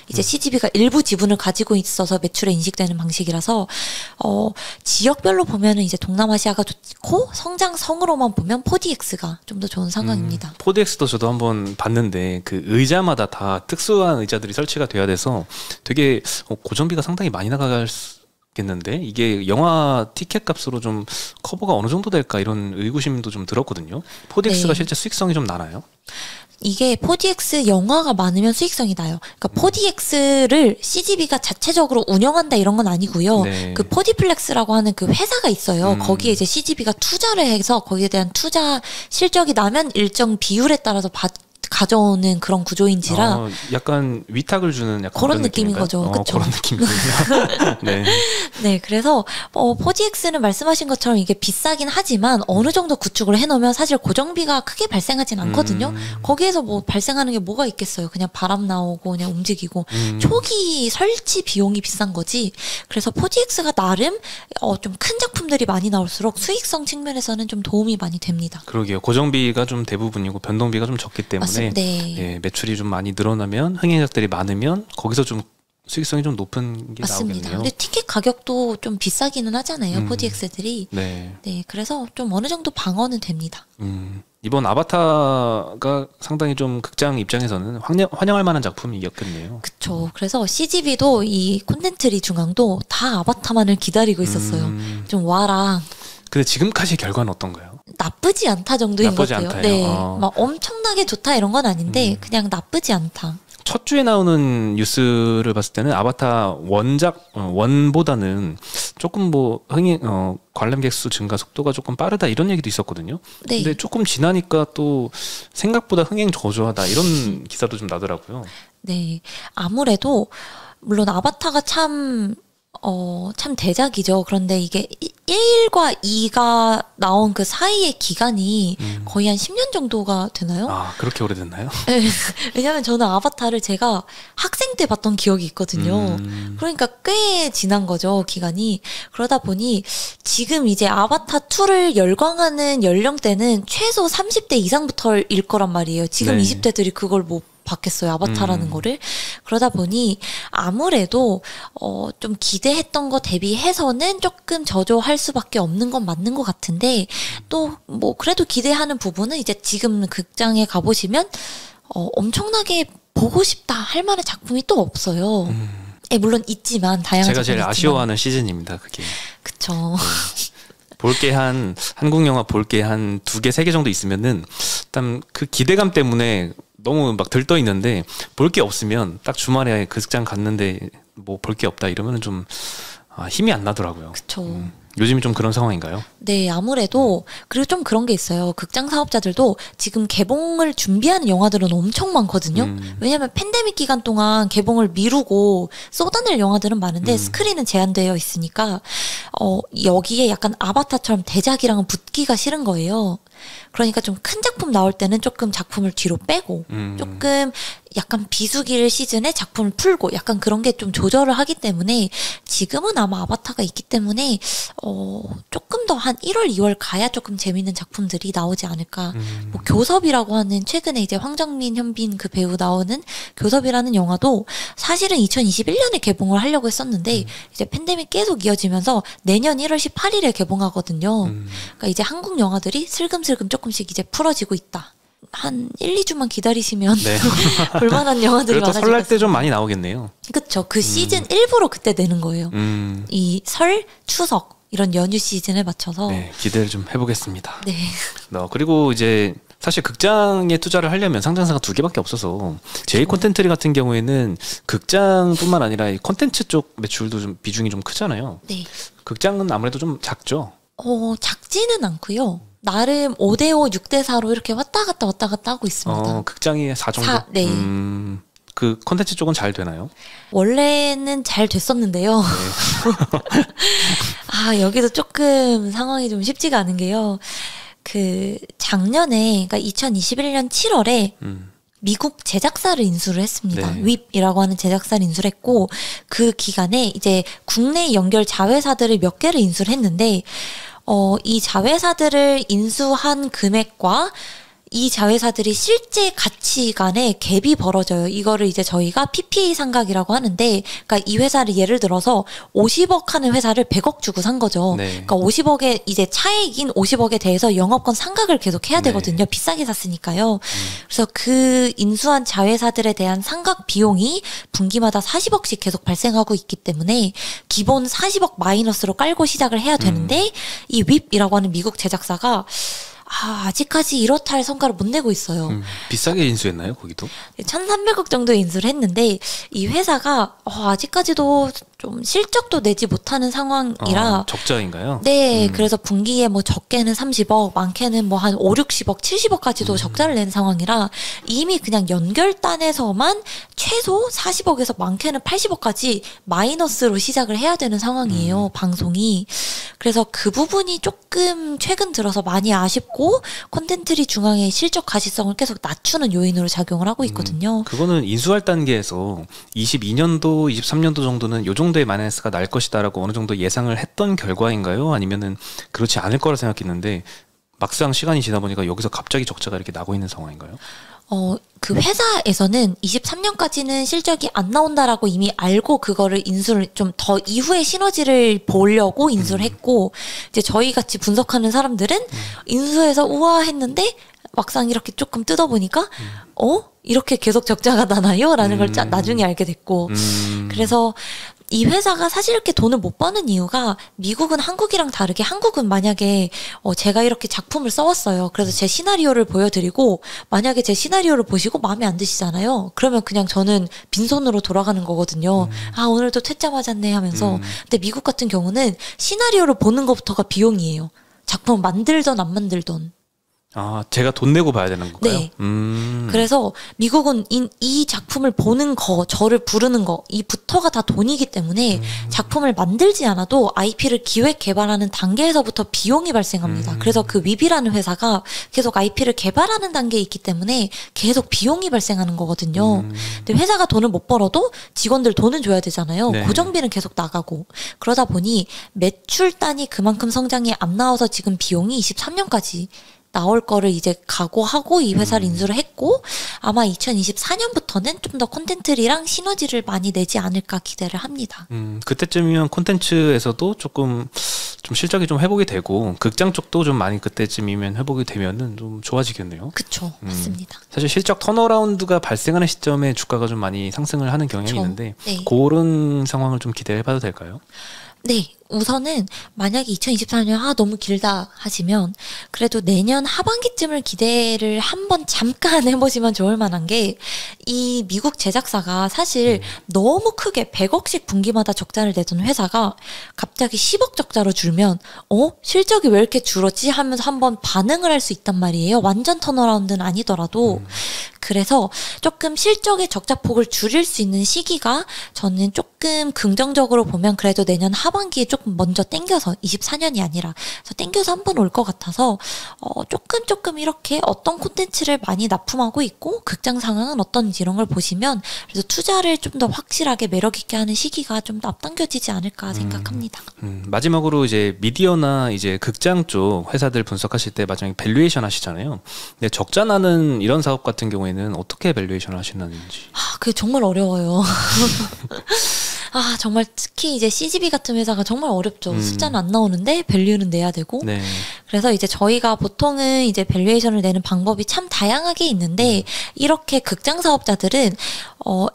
이제 CGV가 일부 지분을 가지고 있어서 매출에 인식되는 방식이라서 지역별로 보면은 이제 동남아시아가 좋고 성장성으로만 보면 4DX가 좀 더 좋은 상황입니다. 4DX도 저도 한번 봤는데 그 의자마다 다 특수한 의자들이 설치가 돼야 돼서 되게 고정비가 상당히 많이 나가겠는데 이게 영화 티켓 값으로 좀 커버가 어느 정도 될까 이런 의구심도 좀 들었거든요. 4DX가 네. 실제 수익성이 좀 나나요? 이게 4DX 영화가 많으면 수익성이 나요. 그러니까 4DX를 CGV가 자체적으로 운영한다 이런 건 아니고요. 네. 그 4D플렉스라고 하는 그 회사가 있어요. 거기에 이제 CGV가 투자를 해서 거기에 대한 투자 실적이 나면 일정 비율에 따라서 가져오는 그런 구조인지라 약간 위탁을 주는 약간 그런 느낌인 느낌인가요? 거죠. 그쵸? 그런 느낌이군요. 네. 네, 그래서 4DX는 말씀하신 것처럼 이게 비싸긴 하지만 어느 정도 구축을 해놓으면 사실 고정비가 크게 발생하진 않거든요. 거기에서 뭐 발생하는 게 뭐가 있겠어요. 그냥 바람 나오고 그냥 움직이고 초기 설치 비용이 비싼 거지. 그래서 4DX가 나름 좀 큰 작품들이 많이 나올수록 수익성 측면에서는 좀 도움이 많이 됩니다. 그러게요. 고정비가 좀 대부분이고 변동비가 좀 적기 때문에 맞습니다. 네. 예, 매출이 좀 많이 늘어나면 흥행작들이 많으면 거기서 좀 수익성이 좀 높은 게 맞습니다. 나오겠네요. 근데 티켓 가격도 좀 비싸기는 하잖아요. 4DX들이. 네. 네, 그래서 좀 어느 정도 방어는 됩니다. 이번 아바타가 상당히 좀 극장 입장에서는 환영할 만한 작품이었겠네요. 그쵸. 그래서 CGV도 이 콘텐츠리 중앙도 다 아바타만을 기다리고 있었어요. 좀 와라. 근데 지금까지 결과는 어떤가요? 나쁘지 않다 정도인 것 나쁘지 같아요. 않다요? 네, 막 엄청나게 좋다 이런 건 아닌데 그냥 나쁘지 않다. 첫 주에 나오는 뉴스를 봤을 때는 아바타 원보다는 조금 뭐 관람객 수 증가 속도가 조금 빠르다 이런 얘기도 있었거든요. 네. 근데 조금 지나니까 또 생각보다 흥행 저조하다 이런 기사도 좀 나더라고요. 네, 아무래도 물론 아바타가 참 대작이죠. 그런데 이게 1과 2가 나온 그 사이의 기간이 거의 한 10년 정도가 되나요? 아, 그렇게 오래됐나요? 네. 왜냐면 저는 아바타를 제가 학생 때 봤던 기억이 있거든요. 그러니까 꽤 지난 거죠, 기간이. 그러다 보니 지금 이제 아바타 2를 열광하는 연령대는 최소 30대 이상부터일 거란 말이에요. 지금 네. 20대들이 그걸 못 받겠어요, 아바타라는 거를. 그러다 보니 아무래도 좀 기대했던 거 대비해서는 조금 저조할 수밖에 없는 건 맞는 것 같은데, 또 뭐 그래도 기대하는 부분은 이제 지금 극장에 가보시면 엄청나게 보고 싶다 할 만한 작품이 또 없어요. 물론 있지만 다양한 제가 제일 작품이 있지만. 아쉬워하는 시즌입니다, 그게. 그쵸. 볼게 한국 영화 볼게 한 2개, 3개 정도 있으면은 일단 그 기대감 때문에 너무 막 들떠 있는데 볼 게 없으면 딱 주말에 그 극장 갔는데 뭐 볼 게 없다 이러면은 좀 힘이 안 나더라고요. 그쵸. 요즘이 좀 그런 상황인가요? 네, 아무래도 그리고 좀 그런 게 있어요. 극장 사업자들도 지금 개봉을 준비하는 영화들은 엄청 많거든요. 왜냐하면 팬데믹 기간 동안 개봉을 미루고 쏟아낼 영화들은 많은데 스크린은 제한되어 있으니까 여기에 약간 아바타처럼 대작이랑은 붙기가 싫은 거예요. 그러니까 좀 큰 작품 나올 때는 조금 작품을 뒤로 빼고 조금 약간 비수기를 시즌에 작품을 풀고 약간 그런 게 좀 조절을 하기 때문에 지금은 아마 아바타가 있기 때문에 조금 더 한 1월, 2월 가야 조금 재밌는 작품들이 나오지 않을까. 뭐 교섭이라고 하는 최근에 이제 황정민, 현빈 그 배우 나오는 교섭이라는 영화도 사실은 2021년에 개봉을 하려고 했었는데 이제 팬데믹 계속 이어지면서 내년 1월 18일에 개봉하거든요. 그러니까 이제 한국 영화들이 슬금슬금 조금씩 이제 풀어지고 있다. 한 1, 2주만 기다리시면 네. 볼만한 영화들이 그래도 많아질 설날 것 때 좀 같습니다. 많이 나오겠네요. 그쵸. 그 시즌 일부러 그때 내는 거예요. 이 설, 추석 이런 연휴 시즌에 맞춰서. 네, 기대를 좀 해보겠습니다. 네. 그리고 이제 사실 극장에 투자를 하려면 상장사가 2개밖에 없어서 제이 콘텐츠리 같은 경우에는 극장뿐만 아니라 이 콘텐츠 쪽 매출도 좀 비중이 좀 크잖아요. 네. 극장은 아무래도 좀 작죠. 작지는 않고요. 나름 5대5, 6대4로 이렇게 왔다 갔다 하고 있습니다. 극장이 4 정도? 네. 그 콘텐츠 쪽은 잘 되나요? 원래는 잘 됐었는데요. 네. 여기도 조금 상황이 좀 쉽지가 않은 게요. 그 작년에, 그러니까 2021년 7월에 미국 제작사를 인수를 했습니다. 네. 윕이라고 하는 제작사를 인수를 했고, 그 기간에 이제 국내 연결 자회사들을 몇 개를 인수를 했는데, 이 자회사들을 인수한 금액과 이 자회사들이 실제 가치 간에 갭이 벌어져요. 이거를 이제 저희가 PPA 상각이라고 하는데, 그러니까 이 회사를 예를 들어서 50억 하는 회사를 100억 주고 산 거죠. 네. 그러니까 50억에 이제 차익인 50억에 대해서 영업권 상각을 계속 해야 네. 되거든요. 비싸게 샀으니까요. 그래서 그 인수한 자회사들에 대한 상각 비용이 분기마다 40억씩 계속 발생하고 있기 때문에 기본 40억 마이너스로 깔고 시작을 해야 되는데 이 윕이라고 하는 미국 제작사가 아직까지 이렇다 할 성과를 못 내고 있어요. 비싸게 인수했나요, 거기도? 1,300억 정도 인수를 했는데 이 회사가 아직까지도 좀 실적도 내지 못하는 상황이라 적자인가요? 네, 그래서 분기에 뭐 적게는 30억, 많게는 뭐 한 5, 60억, 70억까지도 적자를 낸 상황이라 이미 그냥 연결단에서만 최소 40억에서 많게는 80억까지 마이너스로 시작을 해야 되는 상황이에요, 방송이. 그래서 그 부분이 조금 최근 들어서 많이 아쉽고 콘텐츠리 중앙의 실적 가시성을 계속 낮추는 요인으로 작용을 하고 있거든요. 그거는 인수할 단계에서 22년도, 23년도 정도는 요 정도의 마이너스가 날 것이다라고 어느 정도 예상을 했던 결과인가요? 아니면은 그렇지 않을 거라 생각했는데 막상 시간이 지나 보니까 여기서 갑자기 적자가 이렇게 나고 있는 상황인가요? 그 회사에서는 23년까지는 실적이 안 나온다라고 이미 알고 그거를 인수를 좀 더 이후에 시너지를 보려고 인수를 했고, 이제 저희 같이 분석하는 사람들은 인수해서 우와 했는데 막상 이렇게 조금 뜯어보니까 이렇게 계속 적자가 나나요? 라는 걸 나중에 알게 됐고, 그래서 이 회사가 사실 이렇게 돈을 못 버는 이유가 미국은 한국이랑 다르게 한국은 만약에 제가 이렇게 작품을 써왔어요. 그래서 제 시나리오를 보여드리고 만약에 제 시나리오를 보시고 마음에 안 드시잖아요. 그러면 그냥 저는 빈손으로 돌아가는 거거든요. 오늘도 퇴짜 맞았네 하면서. 근데 미국 같은 경우는 시나리오를 보는 것부터가 비용이에요. 작품 만들던 안 만들던. 아, 제가 돈 내고 봐야 되는 건가요? 네. 그래서 미국은 이 작품을 보는 거, 저를 부르는 거, 이부터가 다 돈이기 때문에 작품을 만들지 않아도 IP를 기획 개발하는 단계에서부터 비용이 발생합니다. 그래서 그 위비라는 회사가 계속 IP를 개발하는 단계에 있기 때문에 계속 비용이 발생하는 거거든요. 근데 회사가 돈을 못 벌어도 직원들 돈은 줘야 되잖아요. 네. 고정비는 계속 나가고. 그러다 보니 매출단이 그만큼 성장이 안 나와서 지금 비용이 23년까지 나올 거를 이제 각오하고 이 회사를 인수를 했고, 아마 2024년부터는 좀 더 콘텐츠랑 시너지를 많이 내지 않을까 기대를 합니다. 그때쯤이면 콘텐츠에서도 조금 좀 실적이 좀 회복이 되고 극장 쪽도 좀 많이 그때쯤이면 회복이 되면은 좀 좋아지겠네요. 그쵸, 맞습니다. 사실 실적 턴어라운드가 발생하는 시점에 주가가 좀 많이 상승을 하는 경향이 그쵸. 있는데 네. 그런 상황을 좀 기대해봐도 될까요? 네, 우선은 만약에 2024년 너무 길다 하시면 그래도 내년 하반기쯤을 기대를 한번 잠깐 해보시면 좋을 만한 게, 이 미국 제작사가 사실 너무 크게 100억씩 분기마다 적자를 내던 회사가 갑자기 10억 적자로 줄면 실적이 왜 이렇게 줄었지 하면서 한번 반응을 할 수 있단 말이에요. 완전 턴어라운드는 아니더라도. 그래서 조금 실적의 적자폭을 줄일 수 있는 시기가 저는 조금 긍정적으로 보면 그래도 내년 하반기에 조금 먼저 땡겨서 24년이 아니라 땡겨서 한 번 올 것 같아서 조금 이렇게 어떤 콘텐츠를 많이 납품하고 있고 극장 상황은 어떤지 이런 걸 보시면 그래서 투자를 좀 더 확실하게 매력 있게 하는 시기가 좀 더 앞당겨지지 않을까 생각합니다. 마지막으로 이제 미디어나 이제 극장 쪽 회사들 분석하실 때 마지막에 밸류에이션 하시잖아요. 근데 적자 나는 이런 사업 같은 경우에는 어떻게 밸류에이션 하시는지. 그게 정말 어려워요. 정말 특히 이제 CGV 같은 회사가 정말 어렵죠. 숫자는 안 나오는데 밸류는 내야 되고. 네. 그래서 이제 저희가 보통은 이제 밸류에이션을 내는 방법이 참 다양하게 있는데, 이렇게 극장 사업자들은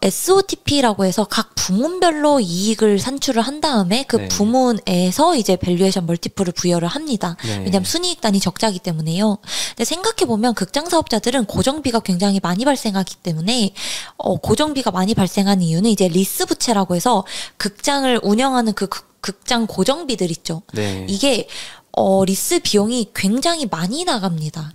SOTP라고 해서 각 부문별로 이익을 산출을 한 다음에 그 네. 부문에서 이제 밸류에이션 멀티플을 부여를 합니다. 네. 왜냐하면 순이익단이 적자기 때문에요. 근데 생각해보면 극장 사업자들은 고정비가 굉장히 많이 발생하기 때문에 고정비가 많이 발생한 이유는 이제 리스 부채라고 해서 극장을 운영하는 그 극장 고정비들 있죠. 네. 이게 리스 비용이 굉장히 많이 나갑니다.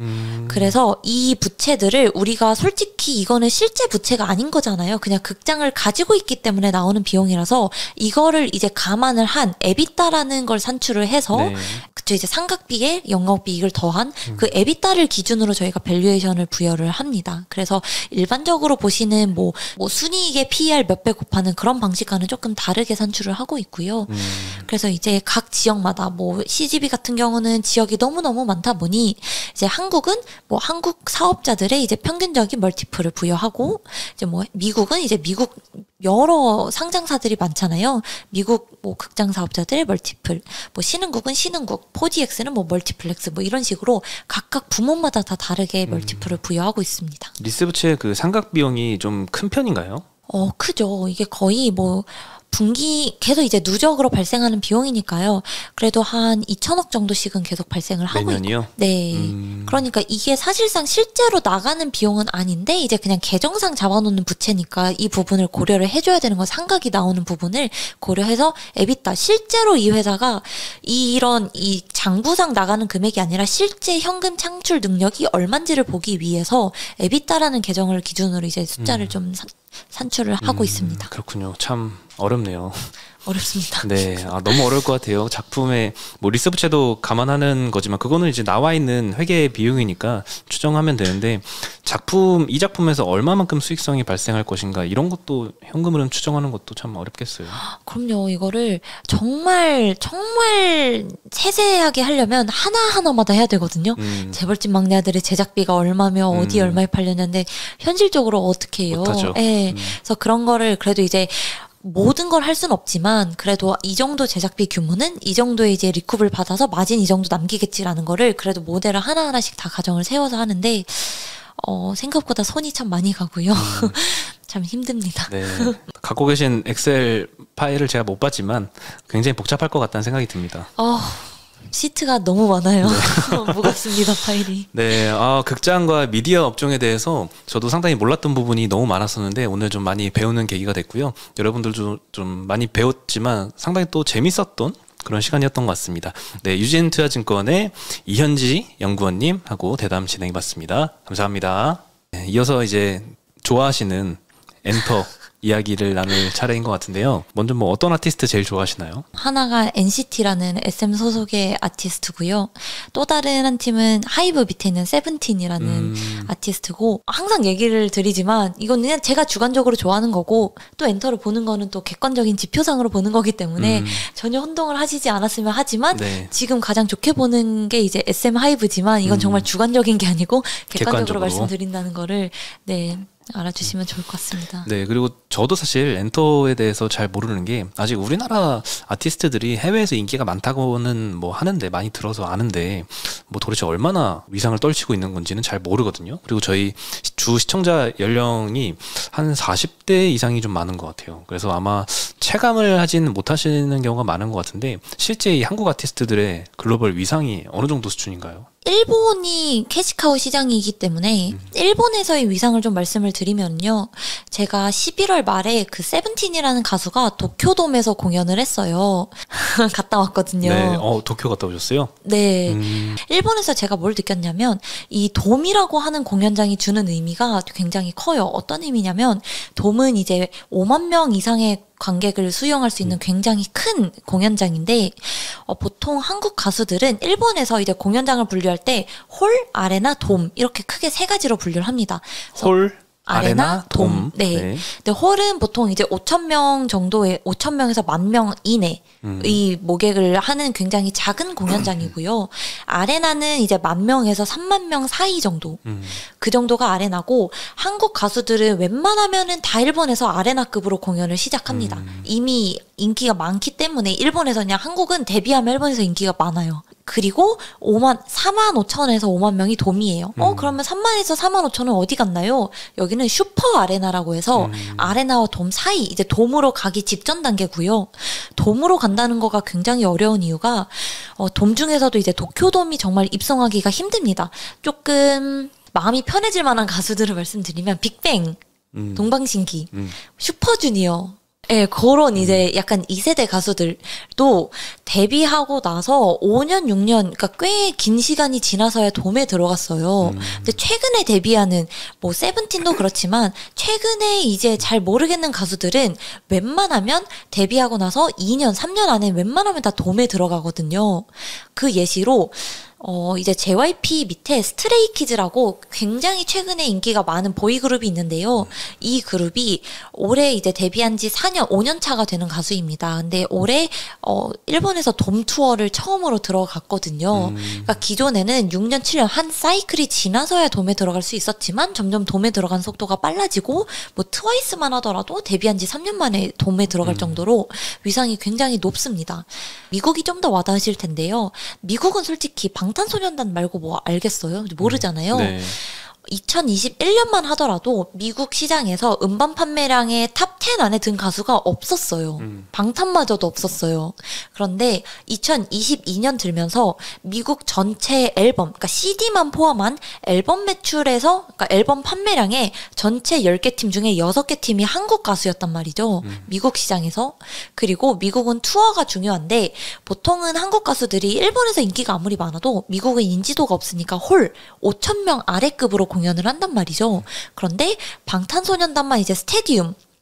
그래서 이 부채들을 우리가 솔직히 이거는 실제 부채가 아닌 거잖아요. 그냥 극장을 가지고 있기 때문에 나오는 비용이라서 이거를 이제 감안을 한 에비타라는 걸 산출을 해서 네. 그쵸, 이제 상각비에 영업이익을 더한 그 에비타를 기준으로 저희가 밸류에이션을 부여를 합니다. 그래서 일반적으로 보시는 뭐 순이익의 PER 몇 배 곱하는 그런 방식과는 조금 다르게 산출을 하고 있고요. 그래서 이제 각 지역마다 뭐 CGV 같은 경우는 지역이 너무너무 많다 보니 이제 한국은 뭐 한국 사업자들의 이제 평균적인 멀티플을 부여하고, 이제 뭐 미국은 이제 미국 여러 상장사들이 많잖아요. 미국 뭐 극장 사업자들의 멀티플, 뭐 신흥국은 신흥국, 4DX는 뭐 멀티플렉스 뭐 이런 식으로 각각 부문마다 다 다르게 멀티플을 부여하고 있습니다. 리스 부채 그 상각 비용이 좀 큰 편인가요? 크죠. 이게 거의 뭐 분기 계속 이제 누적으로 발생하는 비용이니까요. 그래도 한 2천억 정도씩은 계속 발생을 하고 매년이요? 있고. 네. 그러니까 이게 사실상 실제로 나가는 비용은 아닌데 이제 그냥 계정상 잡아놓는 부채니까 이 부분을 고려를 해줘야 되는 건 상각이 나오는 부분을 고려해서 에비타 실제로 이 회사가 이런 이 장부상 나가는 금액이 아니라 실제 현금 창출 능력이 얼만지를 보기 위해서 에비타라는 계정을 기준으로 이제 숫자를 좀 산출을 하고 있습니다. 그렇군요. 참 어렵네요. 어렵습니다. 네, 너무 어려울 것 같아요. 작품의 뭐 리스 부채도 감안하는 거지만 그거는 이제 나와 있는 회계 비용이니까 추정하면 되는데 이 작품에서 얼마만큼 수익성이 발생할 것인가 이런 것도 현금 흐름 추정하는 것도 참 어렵겠어요. 그럼요. 이거를 정말 세세하게 하려면 하나하나마다 해야 되거든요. 재벌집 막내 아들의 제작비가 얼마며 어디 얼마에 팔렸는데 현실적으로 어떻게 해요? 못하죠. 네. 그래서 그런 거를 그래도 이제 모든 걸 할 순 없지만 그래도 이 정도 제작비 규모는 이 정도의 이제 리쿱을 받아서 마진 이 정도 남기겠지라는 거를 그래도 모델을 하나하나씩 다 가정을 세워서 하는데 생각보다 손이 참 많이 가고요. 참 힘듭니다. 네. 갖고 계신 엑셀 파일을 제가 못 봤지만 굉장히 복잡할 것 같다는 생각이 듭니다. 시트가 너무 많아요. 무겁습니다, 파일이. 네, 극장과 미디어 업종에 대해서 저도 상당히 몰랐던 부분이 너무 많았었는데 오늘 좀 많이 배우는 계기가 됐고요. 여러분들도 좀 많이 배웠지만 상당히 또 재밌었던 그런 시간이었던 것 같습니다. 네, 유진투자증권의 이현지 연구원님하고 대담 진행해봤습니다. 감사합니다. 네, 이어서 이제 좋아하시는 엔터 이야기를 나눌 차례인 것 같은데요. 먼저 뭐 어떤 아티스트 제일 좋아하시나요? 하나가 NCT라는 SM 소속의 아티스트고요. 또 다른 한 팀은 하이브 밑에 있는 세븐틴이라는 아티스트고, 항상 얘기를 드리지만 이건 그냥 제가 주관적으로 좋아하는 거고 또 엔터를 보는 거는 또 객관적인 지표상으로 보는 거기 때문에 전혀 혼동을 하시지 않았으면 하지만 네. 지금 가장 좋게 보는 게 이제 SM 하이브지만 이건 정말 주관적인 게 아니고 객관적으로 말씀드린다는 거를 네. 알아주시면 좋을 것 같습니다. 네, 그리고 저도 사실 엔터에 대해서 잘 모르는 게 아직 우리나라 아티스트들이 해외에서 인기가 많다고는 뭐 하는데 많이 들어서 아는데 뭐 도대체 얼마나 위상을 떨치고 있는 건지는 잘 모르거든요. 그리고 저희 주 시청자 연령이 한 40대 이상이 좀 많은 것 같아요. 그래서 아마 체감을 하진 못하시는 경우가 많은 것 같은데 실제 이 한국 아티스트들의 글로벌 위상이 어느 정도 수준인가요? 일본이 캐시카우 시장이기 때문에 일본에서의 위상을 좀 말씀을 드리면요. 제가 11월 말에 그 세븐틴이라는 가수가 도쿄돔에서 공연을 했어요. 갔다 왔거든요. 네, 도쿄 갔다 오셨어요? 네. 일본에서 제가 뭘 느꼈냐면 이 돔이라고 하는 공연장이 주는 의미가 굉장히 커요. 어떤 의미냐면 돔은 이제 5만 명 이상의 관객을 수용할 수 있는 굉장히 큰 공연장인데 보통 한국 가수들은 일본에서 이제 공연장을 분류할 때 홀, 아레나, 돔 이렇게 크게 세 가지로 분류를 합니다. 홀, 아레나, 돔. 네. 네. 근데 홀은 보통 이제 5,000명 정도의 5,000명에서 10,000명 이내 이 모객을 하는 굉장히 작은 공연장이고요. 아레나는 이제 10,000명에서 30,000명 사이 정도. 그 정도가 아레나고 한국 가수들은 웬만하면은 다 일본에서 아레나급으로 공연을 시작합니다. 이미 인기가 많기 때문에 일본에서 그냥 한국은 데뷔하면 일본에서 인기가 많아요. 그리고 45,000에서 5만 명이 돔이에요. 그러면 3만에서 45,000은 어디 갔나요? 여기는 슈퍼 아레나라고 해서 아레나와 돔 사이, 이제 돔으로 가기 직전 단계고요. 돔으로 간다는 거가 굉장히 어려운 이유가 돔 중에서도 이제 도쿄돔이 정말 입성하기가 힘듭니다. 조금 마음이 편해질 만한 가수들을 말씀드리면 빅뱅, 동방신기, 슈퍼주니어, 예, 그런 이제 약간 2세대 가수들도 데뷔하고 나서 5년, 6년, 그러니까 꽤 긴 시간이 지나서야 돔에 들어갔어요. 근데 최근에 데뷔하는 뭐 세븐틴도 그렇지만 최근에 이제 잘 모르겠는 가수들은 웬만하면 데뷔하고 나서 2년, 3년 안에 웬만하면 다 돔에 들어가거든요. 그 예시로 이제 JYP 밑에 스트레이키즈라고 굉장히 최근에 인기가 많은 보이그룹이 있는데요. 이 그룹이 올해 이제 데뷔한 지 4년, 5년 차가 되는 가수입니다. 근데 올해 일본에서 돔 투어를 처음으로 들어갔거든요. 그러니까 기존에는 6년, 7년 한 사이클이 지나서야 돔에 들어갈 수 있었지만 점점 돔에 들어간 속도가 빨라지고 뭐 트와이스만 하더라도 데뷔한 지 3년 만에 돔에 들어갈 정도로 위상이 굉장히 높습니다. 미국이 좀 더 와닿으실 텐데요. 미국은 솔직히 방탄소년단 말고 뭐 알겠어요? 모르잖아요. 네. 2021년만 하더라도 미국 시장에서 음반 판매량의 탑 10 안에 든 가수가 없었어요. 방탄마저도 없었어요. 그런데 2022년 들면서 미국 전체 앨범, 그러니까 CD만 포함한 앨범 매출에서, 그러니까 앨범 판매량의 전체 10개 팀 중에 6개 팀이 한국 가수였단 말이죠. 미국 시장에서. 그리고 미국은 투어가 중요한데 보통은 한국 가수들이 일본에서 인기가 아무리 많아도 미국은 인지도가 없으니까 홀 5,000명 아래급으로 공연을 한단 말이죠. 그런데 방탄소년단만 이제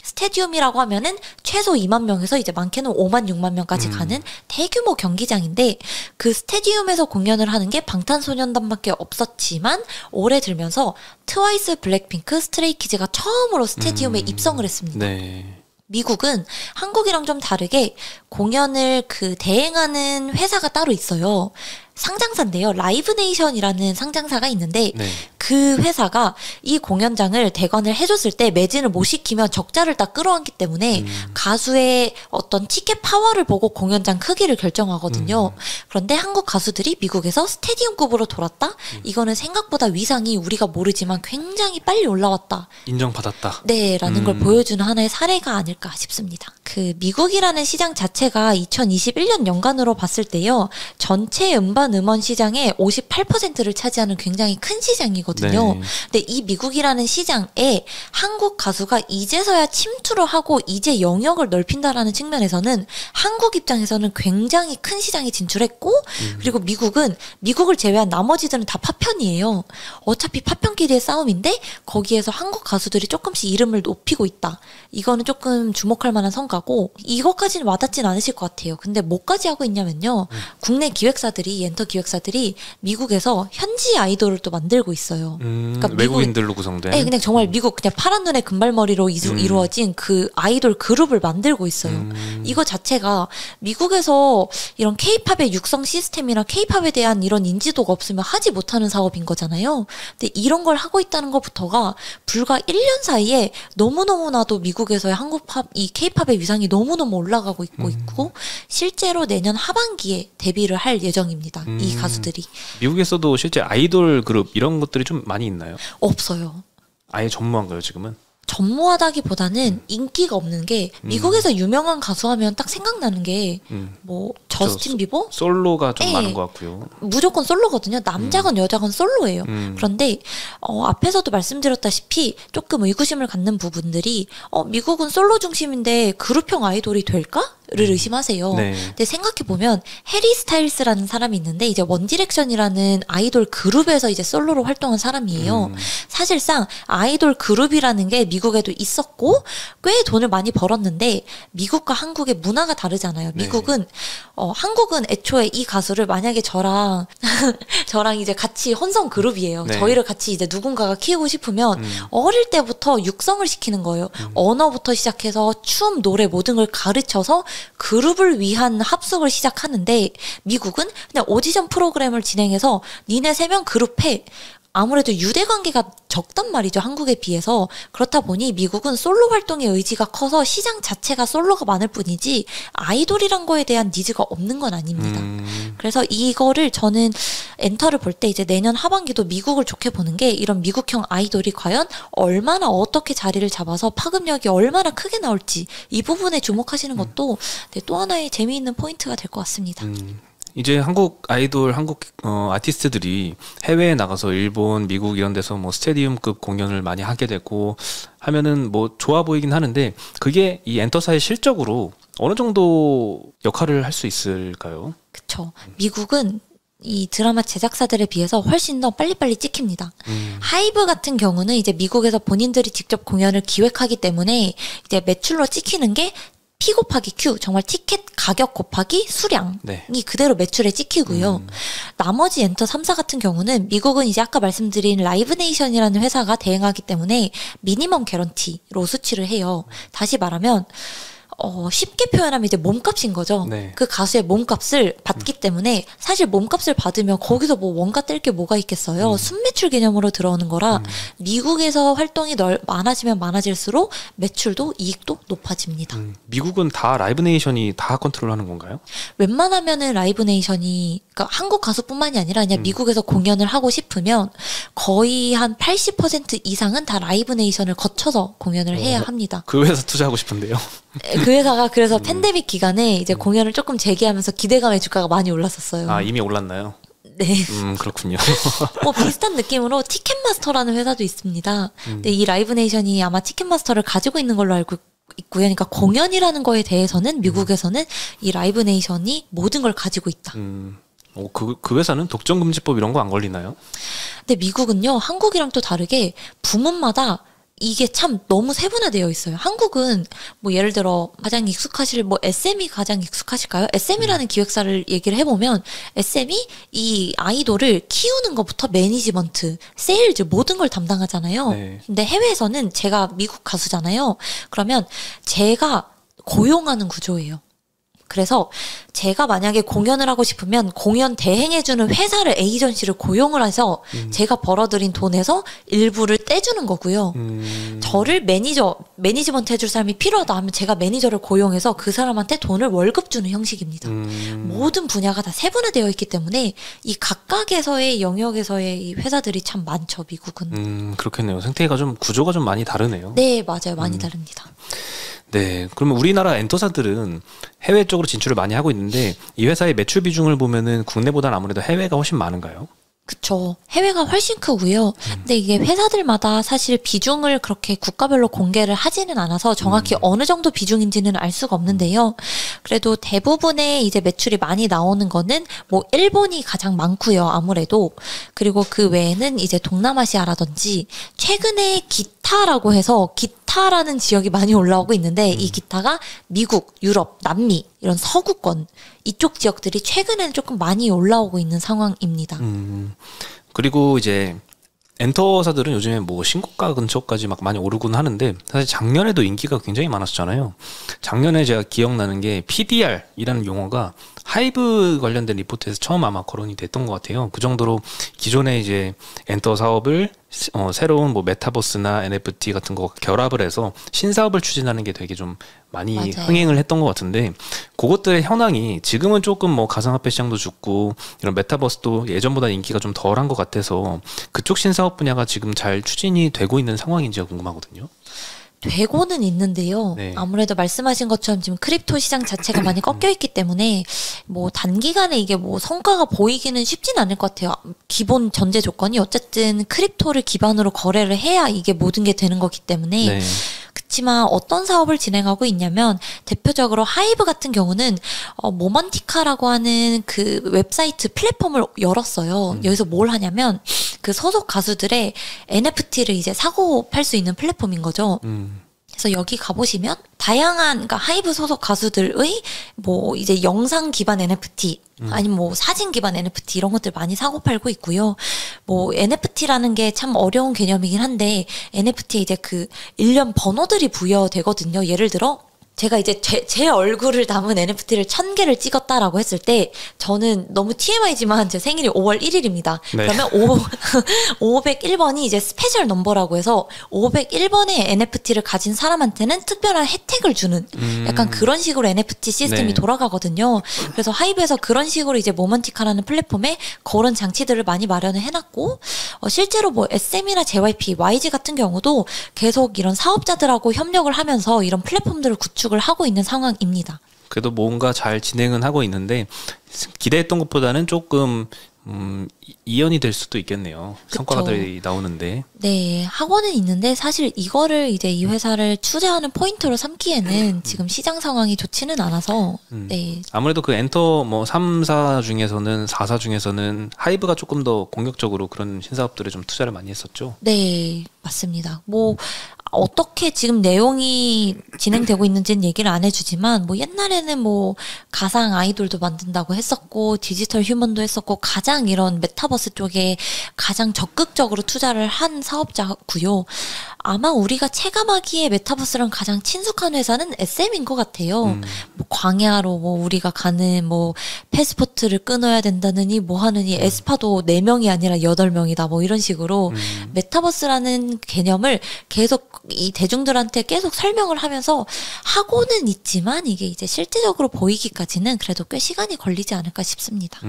스테디움이라고 하면은 최소 2만 명에서 이제 많게는 5만, 6만 명까지 가는 대규모 경기장인데 그 스테디움에서 공연을 하는 게 방탄소년단밖에 없었지만 올해 들면서 트와이스, 블랙핑크, 스트레이키즈가 처음으로 스테디움에 입성을 했습니다. 네. 미국은 한국이랑 좀 다르게 공연을 대행하는 회사가 따로 있어요. 상장사인데요. 라이브네이션이라는 상장사가 있는데 네. 그 회사가 이 공연장을 대관을 해줬을 때 매진을 못 시키면 적자를 다 끌어안기 때문에 가수의 어떤 티켓 파워를 보고 공연장 크기를 결정하거든요. 그런데 한국 가수들이 미국에서 스테디움급으로 돌았다? 이거는 생각보다 위상이 우리가 모르지만 굉장히 빨리 올라왔다. 인정받았다. 네, 라는 걸 보여주는 하나의 사례가 아닐까 싶습니다. 그 미국이라는 시장 자체가 2021년 연간으로 봤을 때요. 전체 음반 음원 시장의 58%를 차지하는 굉장히 큰 시장이거든요. 네. 근데 이 미국이라는 시장에 한국 가수가 이제서야 침투를 하고 이제 영역을 넓힌다라는 측면에서는 한국 입장에서는 굉장히 큰 시장에 진출했고 그리고 미국을 제외한 나머지들은 다 파편이에요. 어차피 파편끼리의 싸움인데 거기에서 한국 가수들이 조금씩 이름을 높이고 있다. 이거는 조금 주목할 만한 성과고 이것까지는 와닿진 않으실 것 같아요. 근데 뭐까지 하고 있냐면요. 국내 기획사들이 엔터 기획사들이 미국에서 현지 아이돌을 또 만들고 있어요. 그러니까 외국인들로 구성된. 네, 그냥 정말 미국 그냥 파란 눈에 금발머리로 이루어진 그 아이돌 그룹을 만들고 있어요. 이거 자체가 미국에서 이런 케이팝의 육성 시스템이나 케이팝에 대한 이런 인지도가 없으면 하지 못하는 사업인 거잖아요. 근데 이런 걸 하고 있다는 것부터가 불과 1년 사이에 너무너무나도 미국에서의 한국팝, 이 케이팝의 위상이 너무너무 올라가고 있고 실제로 내년 하반기에 데뷔를 할 예정입니다. 이 가수들이. 미국에서도 실제 아이돌 그룹 이런 것들이 좀 많이 있나요? 없어요. 아예 전무한가요, 지금은? 전무하다기보다는 인기가 없는 게 미국에서 유명한 가수 하면 딱 생각나는 게 뭐 저스틴 비버? 솔로가 좀 네. 많은 것 같고요. 무조건 솔로거든요. 남자건 여자건 솔로예요. 그런데 앞에서도 말씀드렸다시피 조금 의구심을 갖는 부분들이 미국은 솔로 중심인데 그룹형 아이돌이 될까? 를 의심하세요. 네. 근데 생각해보면 해리 스타일스라는 사람이 있는데 이제 원디렉션이라는 아이돌 그룹에서 이제 솔로로 활동한 사람이에요. 사실상 아이돌 그룹이라는 게 미국에도 있었고 꽤 돈을 많이 벌었는데 미국과 한국의 문화가 다르잖아요. 미국은 한국은 애초에 이 가수를 만약에 저랑 이제 같이 혼성 그룹이에요. 네. 저희를 같이 이제 누군가가 키우고 싶으면 어릴 때부터 육성을 시키는 거예요. 언어부터 시작해서 춤, 노래 모든 걸 가르쳐서 그룹을 위한 합숙을 시작하는데 미국은 그냥 오디션 프로그램을 진행해서 니네 3명 그룹해. 아무래도 유대 관계가 적단 말이죠. 한국에 비해서. 그렇다 보니 미국은 솔로 활동의 의지가 커서 시장 자체가 솔로가 많을 뿐이지 아이돌이란 거에 대한 니즈가 없는 건 아닙니다. 그래서 이거를 저는 엔터를 볼 때 이제 내년 하반기도 미국을 좋게 보는 게 이런 미국형 아이돌이 과연 얼마나 어떻게 자리를 잡아서 파급력이 얼마나 크게 나올지 이 부분에 주목하시는 것도 또 하나의 재미있는 포인트가 될 것 같습니다. 이제 한국 아이돌, 한국 아티스트들이 해외에 나가서 일본, 미국 이런 데서 뭐 스테디움급 공연을 많이 하게 되고 하면은 뭐 좋아 보이긴 하는데 그게 이 엔터사의 실적으로 어느 정도 역할을 할 수 있을까요? 그쵸. 미국은 이 드라마 제작사들에 비해서 훨씬 더 빨리빨리 찍힙니다. 하이브 같은 경우는 이제 미국에서 본인들이 직접 공연을 기획하기 때문에 이제 매출로 찍히는 게 P 곱하기 Q, 정말 티켓 가격 곱하기 수량이 네. 그대로 매출에 찍히고요. 나머지 엔터 3사 같은 경우는 미국은 이제 아까 말씀드린 라이브네이션이라는 회사가 대행하기 때문에 미니멈 개런티로 수치를 해요. 다시 말하면 쉽게 표현하면 이제 몸값인 거죠. 네. 그 가수의 몸값을 받기 때문에 사실 몸값을 받으면 거기서 뭐 원가 뗄 게 뭐가 있겠어요. 순매출 개념으로 들어오는 거라 미국에서 활동이 많아지면 많아질수록 매출도 이익도 높아집니다. 미국은 다 라이브네이션이 다 컨트롤하는 건가요? 웬만하면은 라이브네이션이 그러니까 한국 가수뿐만이 아니라 그냥 미국에서 공연을 하고 싶으면 거의 한 80% 이상은 다 라이브네이션을 거쳐서 공연을 해야 합니다. 그 회사 투자하고 싶은데요. 그 회사가 그래서 팬데믹 기간에 이제 공연을 조금 재개하면서 기대감의 주가가 많이 올랐었어요. 아, 이미 올랐나요? 네. 그렇군요. 비슷한 느낌으로 티켓마스터라는 회사도 있습니다. 근데 이 라이브네이션이 아마 티켓마스터를 가지고 있는 걸로 알고 있고요. 그러니까 공연이라는 거에 대해서는 미국에서는 이 라이브네이션이 모든 걸 가지고 있다. 그 회사는 독점금지법 이런 거 안 걸리나요? 근데 미국은요, 한국이랑 또 다르게 부문마다 이게 참 너무 세분화되어 있어요. 한국은 뭐 예를 들어 가장 익숙하실 뭐 SM이 가장 익숙하실까요? SM이라는 기획사를 얘기를 해보면 SM이 이 아이돌을 키우는 것부터 매니지먼트, 세일즈 모든 걸 담당하잖아요. 네. 근데 해외에서는 제가 미국 가수잖아요. 그러면 제가 고용하는 구조예요. 그래서 제가 만약에 공연을 하고 싶으면 공연 대행해주는 회사를 에이전시를 고용을 해서 제가 벌어들인 돈에서 일부를 떼주는 거고요. 저를 매니지먼트 해줄 사람이 필요하다 하면 제가 매니저를 고용해서 그 사람한테 돈을 월급 주는 형식입니다. 모든 분야가 다 세분화되어 있기 때문에 이 각각에서의 영역에서의 이 회사들이 참 많죠, 미국은. 그렇겠네요. 생태계가 좀 구조가 좀 많이 다르네요. 네, 맞아요. 많이 다릅니다. 네, 그러면 우리나라 엔터사들은 해외 쪽으로 진출을 많이 하고 있는데 이 회사의 매출 비중을 보면은 국내보다는 아무래도 해외가 훨씬 많은가요? 그쵸. 해외가 훨씬 크고요. 근데 이게 회사들마다 사실 비중을 그렇게 국가별로 공개를 하지는 않아서 정확히 어느 정도 비중인지는 알 수가 없는데요. 그래도 대부분의 이제 매출이 많이 나오는 거는 뭐 일본이 가장 많고요. 아무래도. 그리고 그 외에는 이제 동남아시아라든지 최근에 기타라고 해서 기타라는 지역이 많이 올라오고 있는데 이 기타가 미국, 유럽, 남미 이런 서구권 이쪽 지역들이 최근에는 조금 많이 올라오고 있는 상황입니다. 그리고 이제 엔터사들은 요즘에 뭐 신고가 근처까지 막 많이 오르곤 하는데 사실 작년에도 인기가 굉장히 많았었잖아요. 작년에 제가 기억나는 게 PDR이라는 용어가 하이브 관련된 리포트에서 처음 아마 거론이 됐던 것 같아요. 그 정도로 기존의 이제 엔터 사업을 새로운 뭐 메타버스나 NFT 같은 거 결합을 해서 신사업을 추진하는 게 되게 좀 많이 맞아요. 흥행을 했던 것 같은데 그것들의 현황이 지금은 조금 뭐 가상화폐 시장도 죽고 이런 메타버스도 예전보다 인기가 좀 덜한 것 같아서 그쪽 신사업 분야가 지금 잘 추진이 되고 있는 상황인지가 궁금하거든요. 되고는 있는데요. 네. 아무래도 말씀하신 것처럼 지금 크립토 시장 자체가 많이 꺾여 있기 때문에 뭐 단기간에 이게 뭐 성과가 보이기는 쉽진 않을 것 같아요. 기본 전제 조건이 어쨌든 크립토를 기반으로 거래를 해야 이게 모든 게 되는 거기 때문에 네. 그치만 어떤 사업을 진행하고 있냐면 대표적으로 하이브 같은 경우는 모먼티카라고 하는 그 웹사이트 플랫폼을 열었어요. 여기서 뭘 하냐면 그 소속 가수들의 NFT를 이제 사고 팔 수 있는 플랫폼인 거죠. 그래서 여기 가보시면 다양한 그러니까 하이브 소속 가수들의 뭐 이제 영상 기반 NFT 아니면 뭐 사진 기반 NFT 이런 것들 많이 사고 팔고 있고요. 뭐 NFT라는 게 참 어려운 개념이긴 한데 NFT에 이제 그 일련 번호들이 부여되거든요. 예를 들어 제가 이제 제 얼굴을 담은 NFT를 1000개를 찍었다라고 했을 때 저는 너무 TMI지만 제 생일이 5월 1일입니다. 네. 그러면 501번이 이제 스페셜 넘버라고 해서 501번의 NFT를 가진 사람한테는 특별한 혜택을 주는 약간 그런 식으로 NFT 시스템이 네. 돌아가거든요. 그래서 하이브에서 그런 식으로 이제 모먼티카라는 플랫폼에 그런 장치들을 많이 마련을 해놨고 실제로 뭐 SM이나 JYP, YG 같은 경우도 계속 이런 사업자들하고 협력을 하면서 이런 플랫폼들을 구축을 하고 있는 상황입니다. 그래도 뭔가 잘 진행은 하고 있는데 기대했던 것보다는 조금 이연이 될 수도 있겠네요. 그쵸. 성과들이 나오는데. 네, 하고는 있는데 사실 이거를 이제 이 회사를 투자하는 포인트로 삼기에는 지금 시장 상황이 좋지는 않아서 네. 아무래도 그 엔터 뭐 3사 중에서는 4사 중에서는 하이브가 조금 더 공격적으로 그런 신사업들에 좀 투자를 많이 했었죠. 네, 맞습니다. 뭐 어떻게 지금 내용이 진행되고 있는지는 얘기를 안 해주지만 뭐 옛날에는 뭐 가상 아이돌도 만든다고 했었고 디지털 휴먼도 했었고 가장 이런 메타버스 쪽에 가장 적극적으로 투자를 한 사업자고요. 아마 우리가 체감하기에 메타버스랑 가장 친숙한 회사는 SM인 것 같아요. 뭐 광야로 뭐 우리가 가는 뭐 패스포트를 끊어야 된다느니 뭐 하느니 에스파도 4명이 아니라 8명이다 뭐 이런 식으로 메타버스라는 개념을 계속 이 대중들한테 계속 설명을 하면서 하고는 있지만 이게 이제 실제적으로 보이기까지는 그래도 꽤 시간이 걸리지 않을까 싶습니다.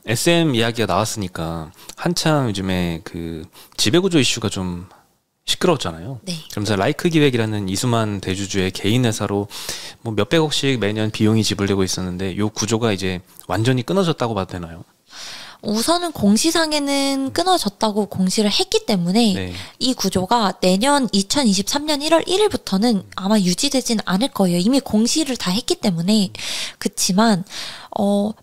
SM 이야기가 나왔으니까 한참 요즘에 그 지배구조 이슈가 좀 시끄러웠잖아요. 네. 그러면서 라이크 기획이라는 이수만 대주주의 개인 회사로 뭐 몇백억씩 매년 비용이 지불되고 있었는데 요 구조가 이제 완전히 끊어졌다고 봐도 되나요? 우선은 공시상에는 끊어졌다고 공시를 했기 때문에 네. 이 구조가 내년 2023년 1월 1일부터는 아마 유지되진 않을 거예요. 이미 공시를 다 했기 때문에. 그치만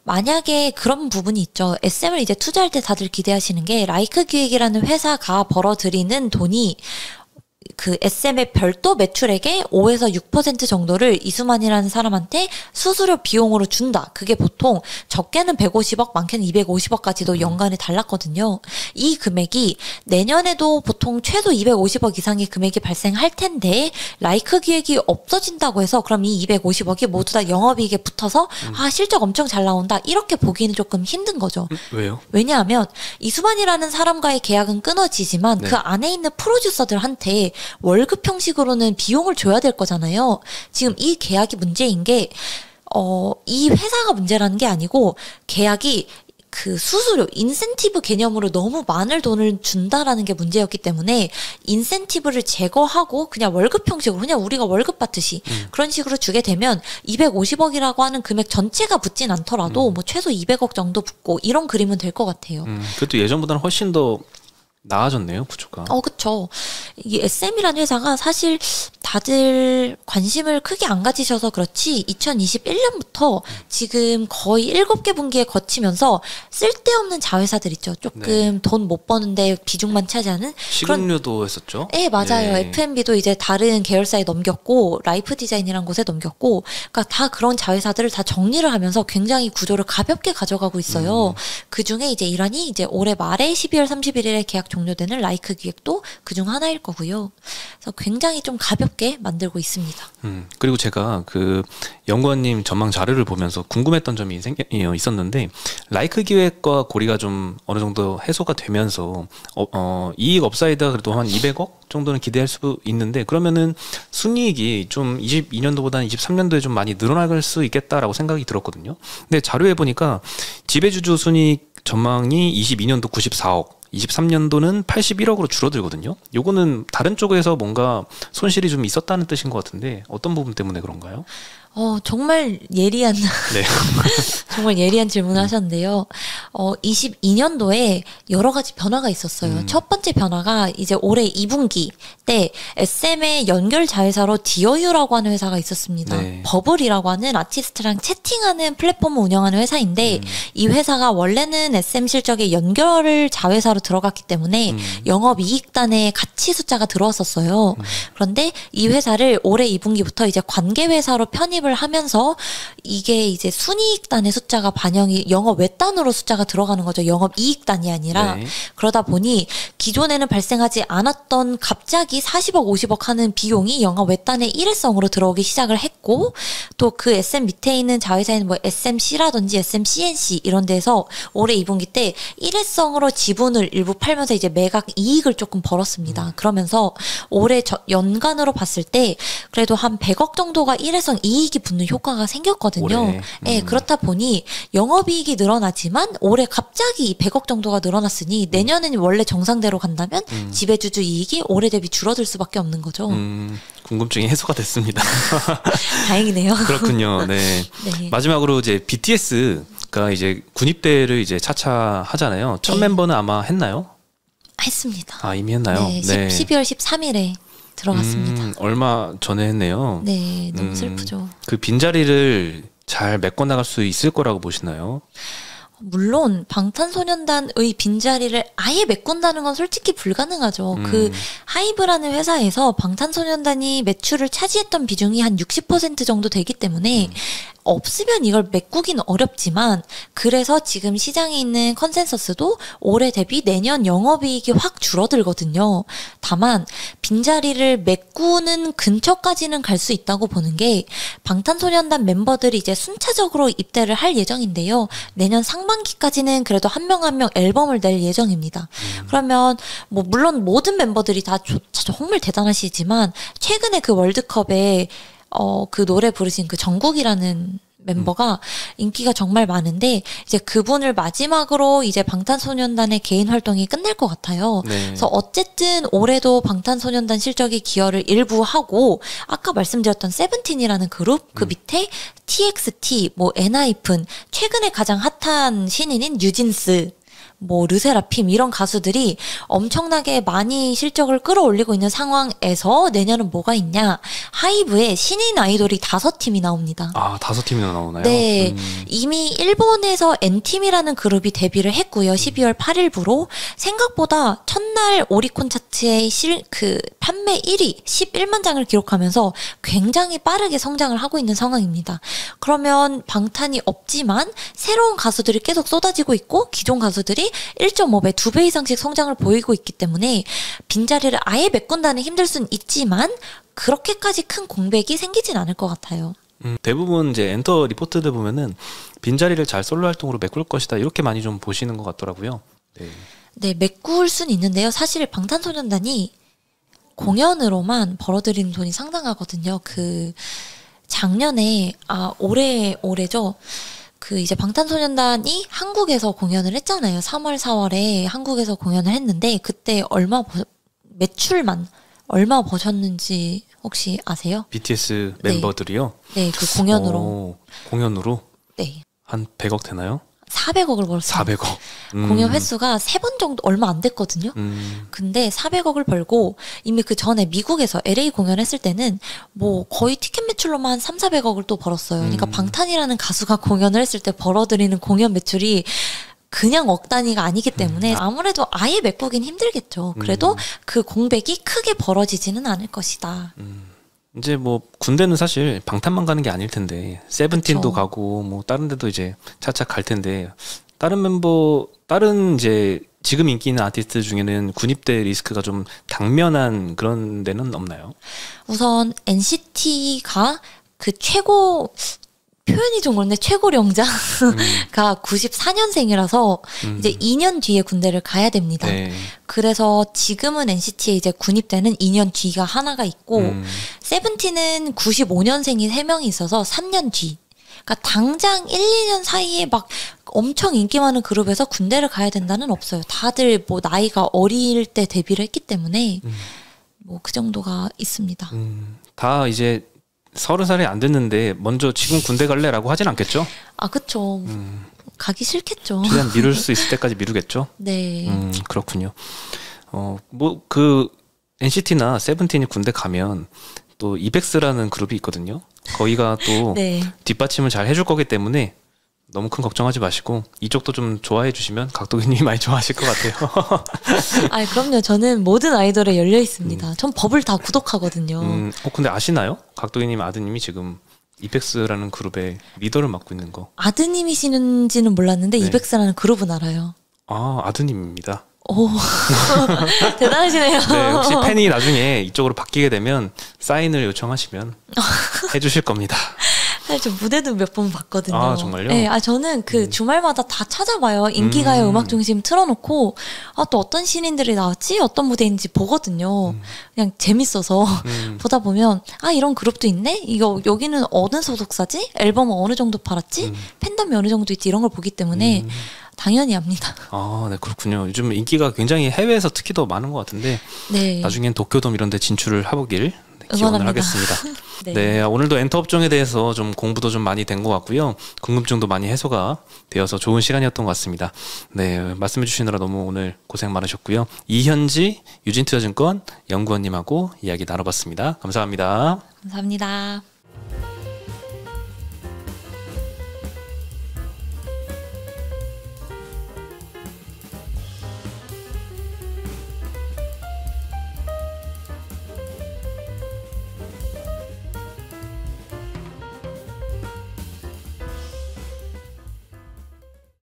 만약에 그런 부분이 있죠. SM을 이제 투자할 때 다들 기대하시는 게 라이크 기획이라는 회사가 벌어들이는 돈이 그 SM의 별도 매출액의 5에서 6% 정도를 이수만이라는 사람한테 수수료 비용으로 준다. 그게 보통 적게는 150억, 많게는 250억까지도 연간에 달랐거든요. 이 금액이 내년에도 보통 최소 250억 이상의 금액이 발생할 텐데 라이크 기획이 없어진다고 해서 그럼 이 250억이 모두 다 영업이익에 붙어서 실적 엄청 잘 나온다. 이렇게 보기는 조금 힘든 거죠. 왜요? 왜냐하면 이수만이라는 사람과의 계약은 끊어지지만 네. 그 안에 있는 프로듀서들한테 월급 형식으로는 비용을 줘야 될 거잖아요. 지금 이 계약이 문제인 게 이 회사가 문제라는 게 아니고 계약이 그 수수료, 인센티브 개념으로 너무 많은 돈을 준다라는 게 문제였기 때문에 인센티브를 제거하고 그냥 월급 형식으로 그냥 우리가 월급 받듯이 그런 식으로 주게 되면 250억이라고 하는 금액 전체가 붙진 않더라도 뭐 최소 200억 정도 붙고 이런 그림은 될 것 같아요. 그것도 예전보다는 훨씬 더 나아졌네요, 구조가. 그쵸. 이 SM이라는 회사가 사실 다들 관심을 크게 안 가지셔서 그렇지 2021년부터 지금 거의 7개 분기에 거치면서 쓸데없는 자회사들 있죠. 조금 돈 못 버는데 비중만 차지하는 식음료도 했었죠. 네, 맞아요. F&B도 이제 다른 계열사에 넘겼고 라이프 디자인이라는 곳에 넘겼고 그러니까 다 그런 자회사들을 다 정리를 하면서 굉장히 구조를 가볍게 가져가고 있어요. 그중에 이제 일환이 이제 올해 말에 12월 31일에 계약 종료되는 라이크 기획도 그중 하나일 거고요. 그래서 굉장히 좀 가볍게 만들고 있습니다. 그리고 제가 그 연구원님 전망 자료를 보면서 궁금했던 점이 있었는데 라이크 기획과 고리가 좀 어느 정도 해소가 되면서 이익 업사이드가 그래도 한 200억 정도는 기대할 수 있는데 그러면은 순이익이 좀 22년도보다는 23년도에 좀 많이 늘어날 수 있겠다라고 생각이 들었거든요. 근데 자료에 보니까 지배주주 순이익 전망이 22년도 94억 23년도는 81억으로 줄어들거든요. 요거는 다른 쪽에서 뭔가 손실이 좀 있었다는 뜻인 것 같은데 어떤 부분 때문에 그런가요? 정말 예리한 네. 정말 예리한 질문을 하셨는데요. 22년도에 여러 가지 변화가 있었어요. 첫 번째 변화가 이제 올해 2분기 때 SM의 연결 자회사로 디어유라고 하는 회사가 있었습니다. 네. 버블이라고 하는 아티스트랑 채팅하는 플랫폼을 운영하는 회사인데 이 회사가 원래는 SM 실적의 연결을 자회사로 들어갔기 때문에 영업이익단에 가치 숫자가 들어왔었어요. 그런데 이 회사를 올해 2분기부터 이제 관계회사로 편입을 하면서 이게 이제 순이익단의 숫자가 반영이 영업 외단으로 숫자가 들어가는 거죠. 영업 이익단이 아니라. 네. 그러다 보니 기존에는 발생하지 않았던 갑자기 40억 50억 하는 비용이 영업 외단의 일회성으로 들어오기 시작을 했고 또 그 SM 밑에 있는 자회사에는 뭐 SMC라든지 SMCNC 이런 데서 올해 2분기 때 일회성으로 지분을 일부 팔면서 이제 매각 이익을 조금 벌었습니다. 그러면서 올해 연간으로 봤을 때 그래도 한 100억 정도가 일회성 이익이 붙는 효과가 생겼거든요. 네, 그렇다 보니 영업이익이 늘어나지만 올해 갑자기 100억 정도가 늘어났으니 내년은 원래 정상대로 간다면 지배주주 이익이 올해 대비 줄어들 수밖에 없는 거죠. 궁금증이 해소가 됐습니다. 다행이네요. 그렇군요. 네. 네. 마지막으로 이제 BTS가 이제 군입대를 이제 차차 하잖아요. 첫 멤버는 아마 했나요? 했습니다. 이미 했나요? 네, 12월 13일에 들어갔습니다. 얼마 전에 했네요. 네, 너무 슬프죠. 그 빈자리를 잘 메꿔 나갈 수 있을 거라고 보시나요? 물론 방탄소년단의 빈자리를 아예 메꾼다는 건 솔직히 불가능하죠. 그 하이브라는 회사에서 방탄소년단이 매출을 차지했던 비중이 한 60% 정도 되기 때문에 없으면 이걸 메꾸기는 어렵지만 그래서 지금 시장에 있는 컨센서스도 올해 대비 내년 영업이익이 확 줄어들거든요. 다만 빈자리를 메꾸는 근처까지는 갈 수 있다고 보는 게 방탄소년단 멤버들이 이제 순차적으로 입대를 할 예정인데요. 내년 상반기까지는 그래도 한 명 한 명 앨범을 낼 예정입니다. 그러면 뭐 물론 모든 멤버들이 다 정말 대단하시지만 최근에 그 월드컵에 그 노래 부르신 그 정국이라는 멤버가 인기가 정말 많은데 이제 그분을 마지막으로 이제 방탄소년단의 개인 활동이 끝날 것 같아요. 네. 그래서 어쨌든 올해도 방탄소년단 실적이 기여를 일부 하고 아까 말씀드렸던 세븐틴이라는 그룹 그 밑에 TXT, 뭐 엔하이픈, 최근에 가장 핫한 신인인 뉴진스 뭐 르세라핌 이런 가수들이 엄청나게 많이 실적을 끌어올리고 있는 상황에서 내년은 뭐가 있냐? 하이브에 신인 아이돌이 5팀이 나옵니다. 5팀이나 나오나요? 네. 이미 일본에서 N팀이라는 그룹이 데뷔를 했고요. 12월 8일부로 생각보다 첫날 오리콘 차트의 판매 1위 11만 장을 기록하면서 굉장히 빠르게 성장을 하고 있는 상황입니다. 그러면 방탄이 없지만 새로운 가수들이 계속 쏟아지고 있고 기존 가수들이 1.5배, 2배 이상씩 성장을 보이고 있기 때문에 빈자리를 아예 메꾼다는 힘들 수는 있지만 그렇게까지 큰 공백이 생기진 않을 것 같아요. 대부분 이제 엔터 리포트들 보면은 빈자리를 잘 솔로 활동으로 메꿀 것이다 이렇게 많이 좀 보시는 것 같더라고요. 네. 네, 메꿀 수는 있는데요. 사실 방탄소년단이 공연으로만 벌어들이는 돈이 상당하거든요. 작년에 올해죠. 그 이제 방탄소년단이 한국에서 공연을 했잖아요. 3월, 4월에 한국에서 공연을 했는데 그때 매출만 얼마 버셨는지 혹시 아세요? BTS 멤버들이요? 네, 그 공연으로. 공연으로? 네. 한 100억 되나요? 400억을 벌었어요. 400억. 공연 횟수가 3번 정도 얼마 안 됐거든요. 근데 400억을 벌고 이미 그 전에 미국에서 LA 공연했을 때는 뭐 거의 티켓 매출로만 3, 400억을 또 벌었어요. 그러니까 방탄이라는 가수가 공연을 했을 때 벌어들이는 공연 매출이 그냥 억 단위가 아니기 때문에 아무래도 아예 메꾸긴 힘들겠죠. 그래도 그 공백이 크게 벌어지지는 않을 것이다. 이제 뭐 군대는 사실 방탄만 가는 게 아닐 텐데 세븐틴도 그쵸. 가고 뭐 다른 데도 이제 차차 갈 텐데 다른 이제 지금 인기 있는 아티스트 중에는 군입대 리스크가 좀 당면한 그런 데는 없나요? 우선 NCT가 그 최고 표현이 좀 그런데 최고령자가 94년생이라서 이제 2년 뒤에 군대를 가야 됩니다. 네. 그래서 지금은 NCT에 이제 군입대는 2년 뒤가 하나가 있고 세븐틴은 95년생이 3명이 있어서 3년 뒤. 그러니까 당장 1, 2년 사이에 막 엄청 인기 많은 그룹에서 군대를 가야 된다는 없어요. 다들 뭐 나이가 어릴 때 데뷔를 했기 때문에 뭐 그 정도가 있습니다. 다 이제 30살이 안 됐는데 먼저 지금 군대 갈래라고 하진 않겠죠? 아, 그쵸. 가기 싫겠죠. 최대한 미룰 수 있을 때까지 미루겠죠? 네. 그렇군요. 뭐 그 NCT나 세븐틴이 군대 가면 또 이백스라는 그룹이 있거든요. 거기가 또 네. 뒷받침을 잘 해줄 거기 때문에 너무 큰 걱정하지 마시고 이쪽도 좀 좋아해 주시면 각도기님이 많이 좋아하실 것 같아요. 아, 그럼요. 저는 모든 아이돌에 열려 있습니다. 전 법을 다 구독하거든요. 근데 아시나요? 각도기님 아드님이 지금 이펙스라는 그룹의 리더를 맡고 있는 거. 아드님이시는지는 몰랐는데 네. 이백스라는 그룹은 알아요. 아, 아드님입니다. 오, 대단하시네요. 네, 혹시 팬이 나중에 이쪽으로 바뀌게 되면 사인을 요청하시면 해주실 겁니다. 사실 저 무대도 몇 번 봤거든요. 아, 정말요? 네, 저는 그 주말마다 다 찾아봐요. 인기가요 음악 중심 틀어놓고 또 어떤 신인들이 나왔지? 어떤 무대인지 보거든요. 그냥 재밌어서 보다 보면 이런 그룹도 있네? 이거 여기는 어느 소속사지? 앨범은 어느 정도 팔았지? 팬덤이 어느 정도 있지? 이런 걸 보기 때문에 당연히 합니다. 아, 네, 그렇군요. 요즘 인기가 굉장히 해외에서 특히 더 많은 것 같은데 네. 나중엔 도쿄돔 이런 데 진출을 해보길 기원을 응원합니다. 하겠습니다. 네. 네, 오늘도 엔터 업종에 대해서 좀 공부도 좀 많이 된 것 같고요. 궁금증도 많이 해소가 되어서 좋은 시간이었던 것 같습니다. 네, 말씀해 주시느라 너무 오늘 고생 많으셨고요. 이현지 유진투자증권 연구원님하고 이야기 나눠봤습니다. 감사합니다. 감사합니다.